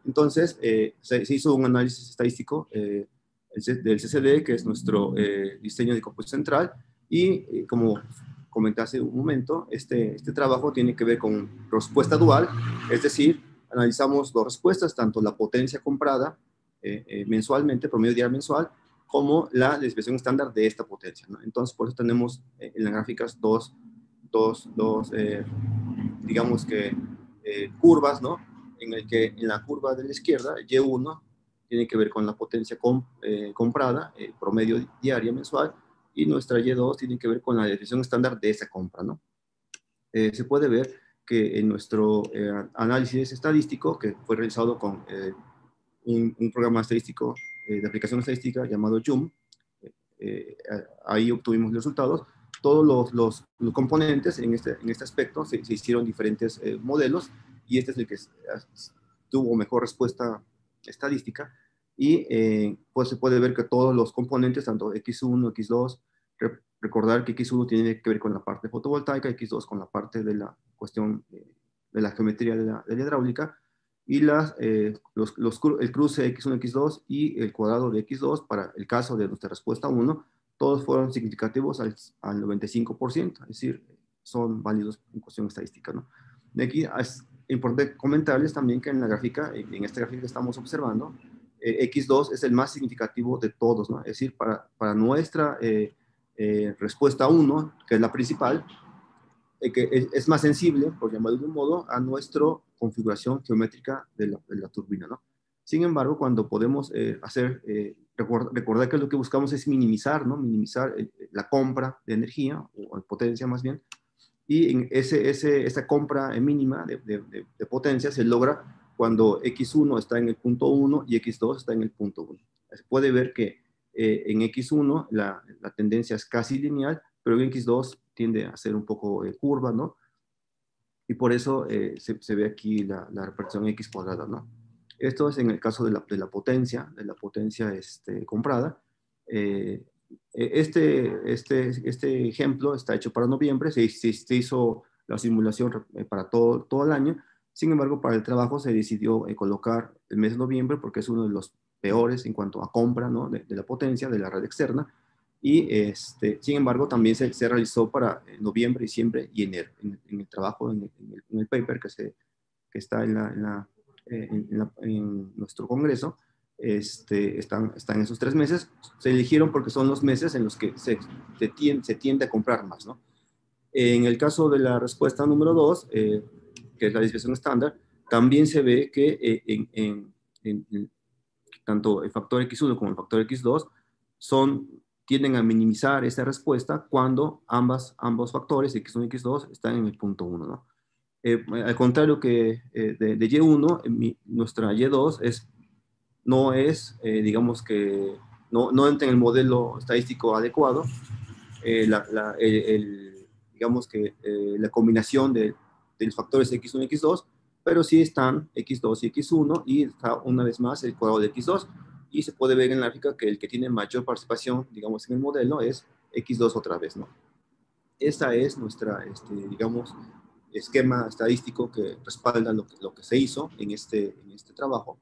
Entonces, se hizo un análisis estadístico del CCD, que es nuestro diseño de compuesto central, y como comenté hace un momento, este trabajo tiene que ver con respuesta dual, es decir, analizamos 2 respuestas, tanto la potencia comprada mensualmente, promedio diario mensual, como la desviación estándar de esta potencia, ¿no? Entonces, por eso tenemos en las gráficas dos digamos que curvas, ¿no? En la curva de la izquierda, Y1 tiene que ver con la potencia comprada, promedio diaria mensual, y nuestra Y2 tiene que ver con la desviación estándar de esa compra, ¿no? Se puede ver que en nuestro análisis estadístico, que fue realizado con un programa estadístico de aplicación estadística llamado JUM, ahí obtuvimos los resultados. Todos los componentes en este aspecto se hicieron diferentes modelos, y este es el que tuvo mejor respuesta estadística, y pues se puede ver que todos los componentes, tanto X1, X2, recordar que X1 tiene que ver con la parte fotovoltaica, X2 con la parte de la cuestión de la geometría de la hidráulica, y el cruce X1, X2 y el cuadrado de X2 para el caso de nuestra respuesta 1, todos fueron significativos al 95%, es decir, son válidos en cuestión estadística, ¿no? De aquí es importante comentarles también que en esta gráfica que estamos observando, X2 es el más significativo de todos, ¿no? Es decir, para nuestra respuesta 1, que es la principal, que es más sensible, por llamarlo de un modo, a nuestra configuración geométrica de la turbina, ¿no? Sin embargo, cuando podemos recordar que lo que buscamos es minimizar, ¿no? Minimizar la compra de energía, o potencia más bien, y en esa compra mínima de potencia se logra cuando X1 está en el punto 1 y X2 está en el punto 1. Se puede ver que en X1 la tendencia es casi lineal, pero en X2 tiende a ser un poco curva, ¿no? Y por eso se ve aquí la repartición X cuadrada, ¿no? Esto es en el caso de la potencia comprada. Este ejemplo está hecho para noviembre, se hizo la simulación para todo el año, Sin embargo, para el trabajo se decidió colocar el mes de noviembre porque es uno de los peores en cuanto a compra, ¿no? de la potencia de la red externa. Y sin embargo, también se realizó para noviembre, diciembre y enero. En el trabajo, en el paper que está en nuestro congreso, están esos 3 meses. Se eligieron porque son los meses en los que se tiende a comprar más, ¿no? En el caso de la respuesta número 2, que es la desviación estándar, también se ve que tanto el factor X1 como el factor X2 tienden a minimizar esa respuesta cuando ambos factores, X1 y X2, están en el punto 1, ¿no? Al contrario que de Y1, nuestra Y2 no es, digamos que, no entra en el modelo estadístico adecuado. Digamos que la combinación de los factores X1 y X2, pero sí están X2 y X1 y está una vez más el cuadrado de X2 y se puede ver en la gráfica que el que tiene mayor participación, digamos, en el modelo es X2 otra vez, ¿no? Esta es nuestra, digamos, esquema estadístico que respalda lo que se hizo en este trabajo.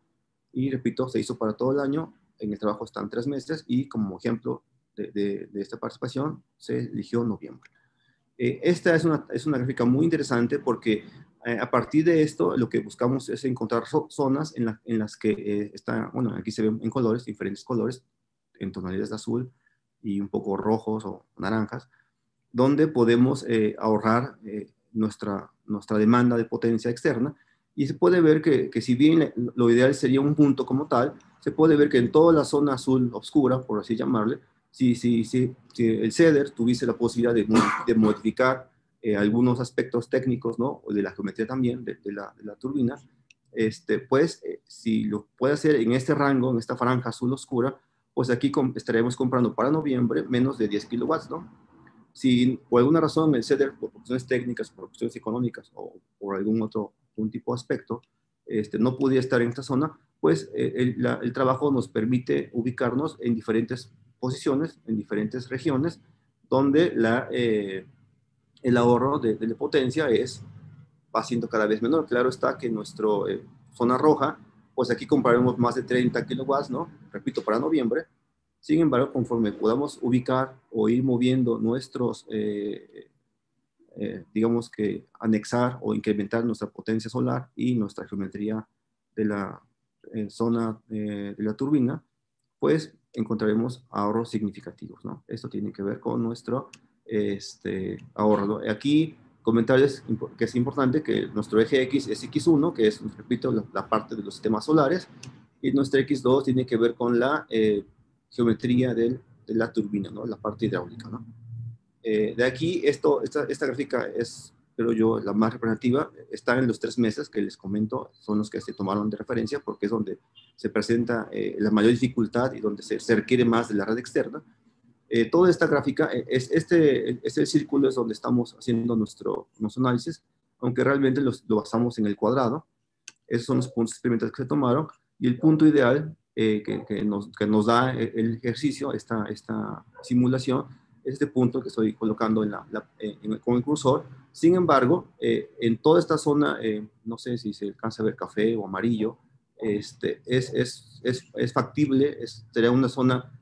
Y repito, se hizo para todo el año. En el trabajo están 3 meses y como ejemplo de esta participación se eligió noviembre. Esta es una gráfica muy interesante porque a partir de esto lo que buscamos es encontrar zonas en las que bueno, aquí se ven en colores, diferentes colores, en tonalidades de azul y un poco rojos o naranjas, donde podemos ahorrar nuestra demanda de potencia externa. Y se puede ver que si bien lo ideal sería un punto como tal, se puede ver que en toda la zona azul oscura, por así llamarle, si el CEDER tuviese la posibilidad de modificar algunos aspectos técnicos, ¿no? O de la geometría también, de la turbina, pues si lo puede hacer en este rango, en esta franja azul oscura, pues aquí estaremos comprando para noviembre menos de 10 kilowatts, ¿no? Si por alguna razón el CEDER, por cuestiones técnicas, por cuestiones económicas o por algún tipo de aspecto, no pudiera estar en esta zona, pues el trabajo nos permite ubicarnos en diferentes posiciones, en diferentes regiones, donde el ahorro de potencia va siendo cada vez menor. Claro está que en nuestra zona roja, pues aquí compraremos más de 30 kilowatts, ¿no? Repito, para noviembre. Sin embargo, conforme podamos ubicar o ir moviendo nuestros, digamos que anexar o incrementar nuestra potencia solar y nuestra geometría de la zona de la turbina, pues encontraremos ahorros significativos, ¿no? Esto tiene que ver con nuestro ahorro, ¿no? Aquí comentarles que es importante que nuestro eje X es X1, que es, repito, la parte de los sistemas solares, y nuestro X2 tiene que ver con la geometría de la turbina, ¿no? La parte hidráulica, ¿no? De aquí, esta gráfica es, creo yo, la más representativa. Está en los 3 meses que les comento, son los que se tomaron de referencia porque es donde se presenta la mayor dificultad y donde se requiere más de la red externa. Toda esta gráfica, es el círculo es donde estamos haciendo nuestro análisis, aunque realmente lo basamos en el cuadrado. Esos son los puntos experimentales que se tomaron y el punto ideal que nos da el ejercicio, esta simulación, es este punto que estoy colocando con el cursor. Sin embargo, en toda esta zona, no sé si se alcanza a ver café o amarillo, es factible, sería una zona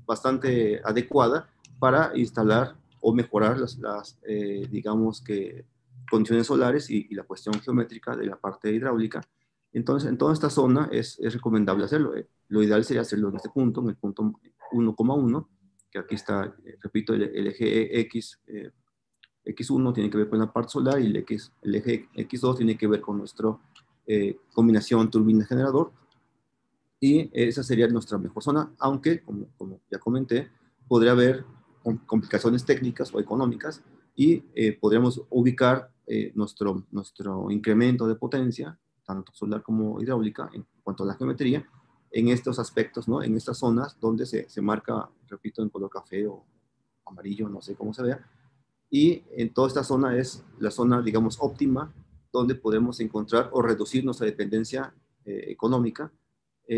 bastante adecuada para instalar o mejorar digamos que condiciones solares y la cuestión geométrica de la parte hidráulica. Entonces, en toda esta zona es recomendable hacerlo. Lo ideal sería hacerlo en este punto, en el punto 1,1, que aquí está, repito, el eje X, X1 tiene que ver con la parte solar y el eje X2 tiene que ver con nuestra combinación turbina-generador. Y esa sería nuestra mejor zona, aunque, como ya comenté, podría haber complicaciones técnicas o económicas y podríamos ubicar nuestro incremento de potencia, tanto solar como hidráulica, en cuanto a la geometría, en estos aspectos, ¿no? En estas zonas donde se marca, repito, en color café o amarillo, no sé cómo se vea, y en toda esta zona es la zona, digamos, óptima, donde podemos encontrar o reducir nuestra dependencia económica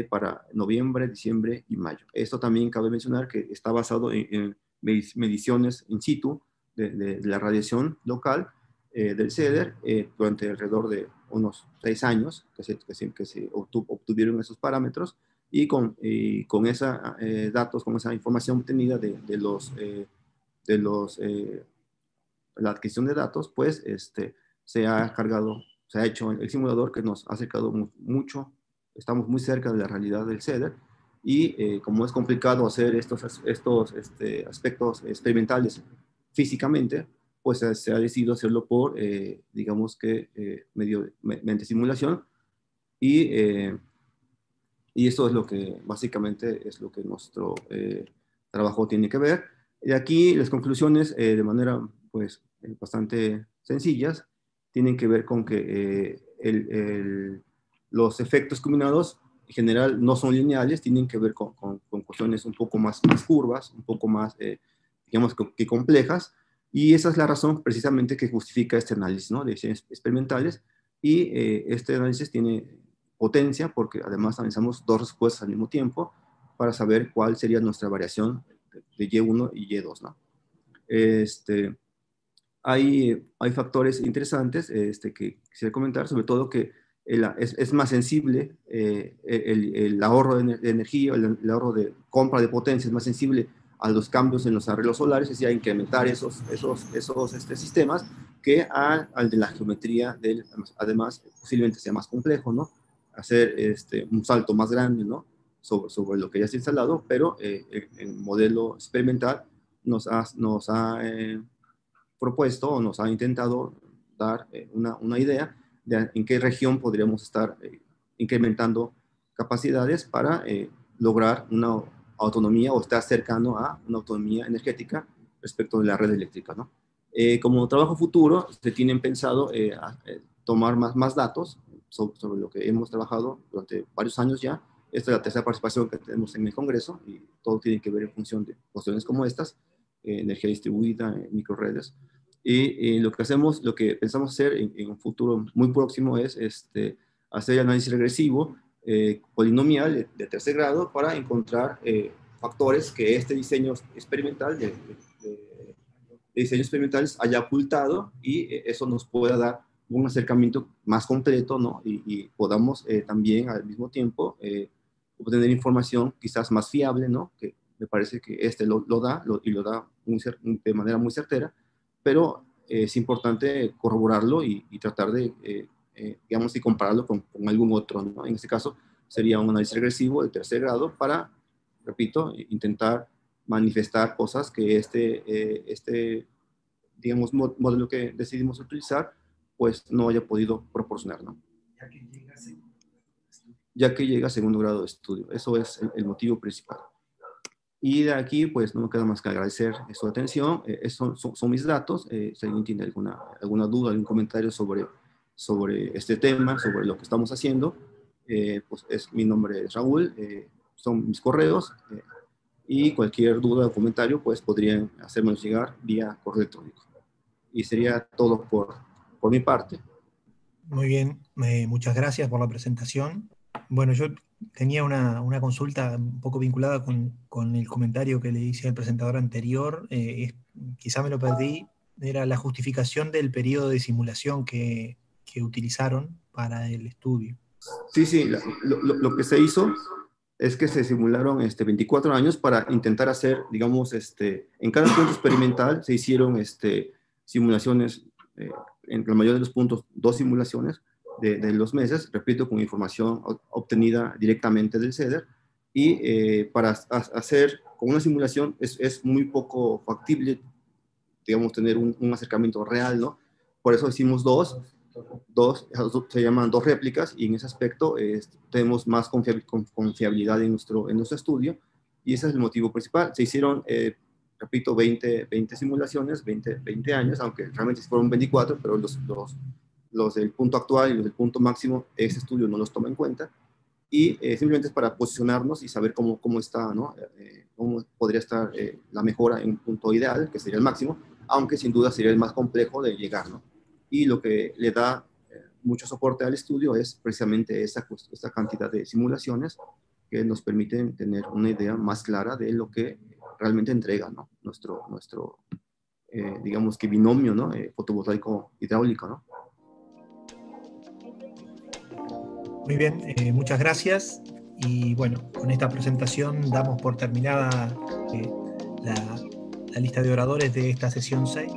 para noviembre, diciembre y mayo. Esto también cabe mencionar que está basado en mediciones in situ de la radiación local del CEDER durante alrededor de unos 6 años que se obtuvieron esos parámetros, y con esos datos, con esa información obtenida de la adquisición de datos, pues se ha hecho el simulador que nos ha acercado mucho. Estamos muy cerca de la realidad del CEDER, y como es complicado hacer estos aspectos experimentales físicamente, pues se ha decidido hacerlo por, digamos que, mediante simulación, y esto es lo que básicamente es lo que nuestro trabajo tiene que ver. Y aquí las conclusiones, de manera pues bastante sencillas, tienen que ver con que los efectos combinados en general no son lineales, tienen que ver con cuestiones un poco más curvas, un poco más, digamos, que complejas, y esa es la razón precisamente que justifica este análisis, ¿no?, de diseños experimentales. Y este análisis tiene potencia porque además analizamos dos respuestas al mismo tiempo para saber cuál sería nuestra variación de Y1 y Y2, ¿no? Hay factores interesantes que quisiera comentar, sobre todo que es más sensible, el ahorro de energía, el ahorro de compra de potencia es más sensible a los cambios en los arreglos solares, es decir, a incrementar esos sistemas, que al de la geometría además posiblemente sea más complejo, ¿no? Hacer un salto más grande, ¿no?, sobre lo que ya está instalado, pero el modelo experimental nos ha propuesto o nos ha intentado dar una idea de en qué región podríamos estar incrementando capacidades para lograr una autonomía, o estar cercano a una autonomía energética respecto de la red eléctrica, ¿no? Como trabajo futuro, se tienen pensado tomar más datos sobre lo que hemos trabajado durante varios años ya. Esta es la tercera participación que tenemos en el Congreso, y todo tiene que ver en función de cuestiones como estas, energía distribuida, microredes. Y lo que pensamos hacer en un futuro muy próximo es hacer análisis regresivo polinomial de tercer grado para encontrar factores que este diseño experimental de diseños experimentales haya ocultado, y eso nos pueda dar un acercamiento más completo, ¿no? Y podamos también al mismo tiempo obtener información quizás más fiable, ¿no?, que me parece que lo da de manera muy certera, pero es importante corroborarlo y tratar de, digamos, y compararlo con algún otro, ¿no? En este caso sería un análisis regresivo de tercer grado para, repito, intentar manifestar cosas que digamos, modelo que decidimos utilizar, pues no haya podido proporcionar, ¿no? Ya que llega a segundo grado de estudio. Eso es el motivo principal. Y de aquí, pues no me queda más que agradecer su atención. Son mis datos. Si alguien tiene alguna duda, algún comentario sobre este tema, sobre lo que estamos haciendo, pues mi nombre es Raúl, son mis correos, y cualquier duda o comentario, pues podrían hacérmelos llegar vía correo electrónico. Y sería todo por mi parte. Muy bien, muchas gracias por la presentación. Bueno, yo tenía una consulta un poco vinculada con el comentario que le hice al presentador anterior. Quizá me lo perdí. Era la justificación del periodo de simulación que utilizaron para el estudio. Sí, lo que se hizo es que se simularon 24 años para intentar hacer, digamos, en cada punto experimental se hicieron simulaciones, en la mayoría de los puntos, 2 simulaciones de los meses, repito, con información obtenida directamente del CEDER, y para hacer con una simulación es muy poco factible, digamos, tener un acercamiento real, ¿no? Por eso hicimos dos, se llaman 2 réplicas, y en ese aspecto tenemos más confiabilidad en nuestro estudio, y ese es el motivo principal. Se hicieron, repito, 20 simulaciones, 20 años, aunque realmente fueron 24, pero los del punto actual y los del punto máximo, ese estudio no los toma en cuenta, y simplemente es para posicionarnos y saber cómo está, ¿no? Cómo podría estar la mejora en un punto ideal, que sería el máximo, aunque sin duda sería el más complejo de llegar, ¿no? Y lo que le da mucho soporte al estudio es precisamente esta cantidad de simulaciones que nos permiten tener una idea más clara de lo que realmente entrega, ¿no?, nuestro digamos que binomio, ¿no?, fotovoltaico hidráulico, ¿no? Muy bien, muchas gracias. Y bueno, con esta presentación damos por terminada la lista de oradores de esta sesión 6.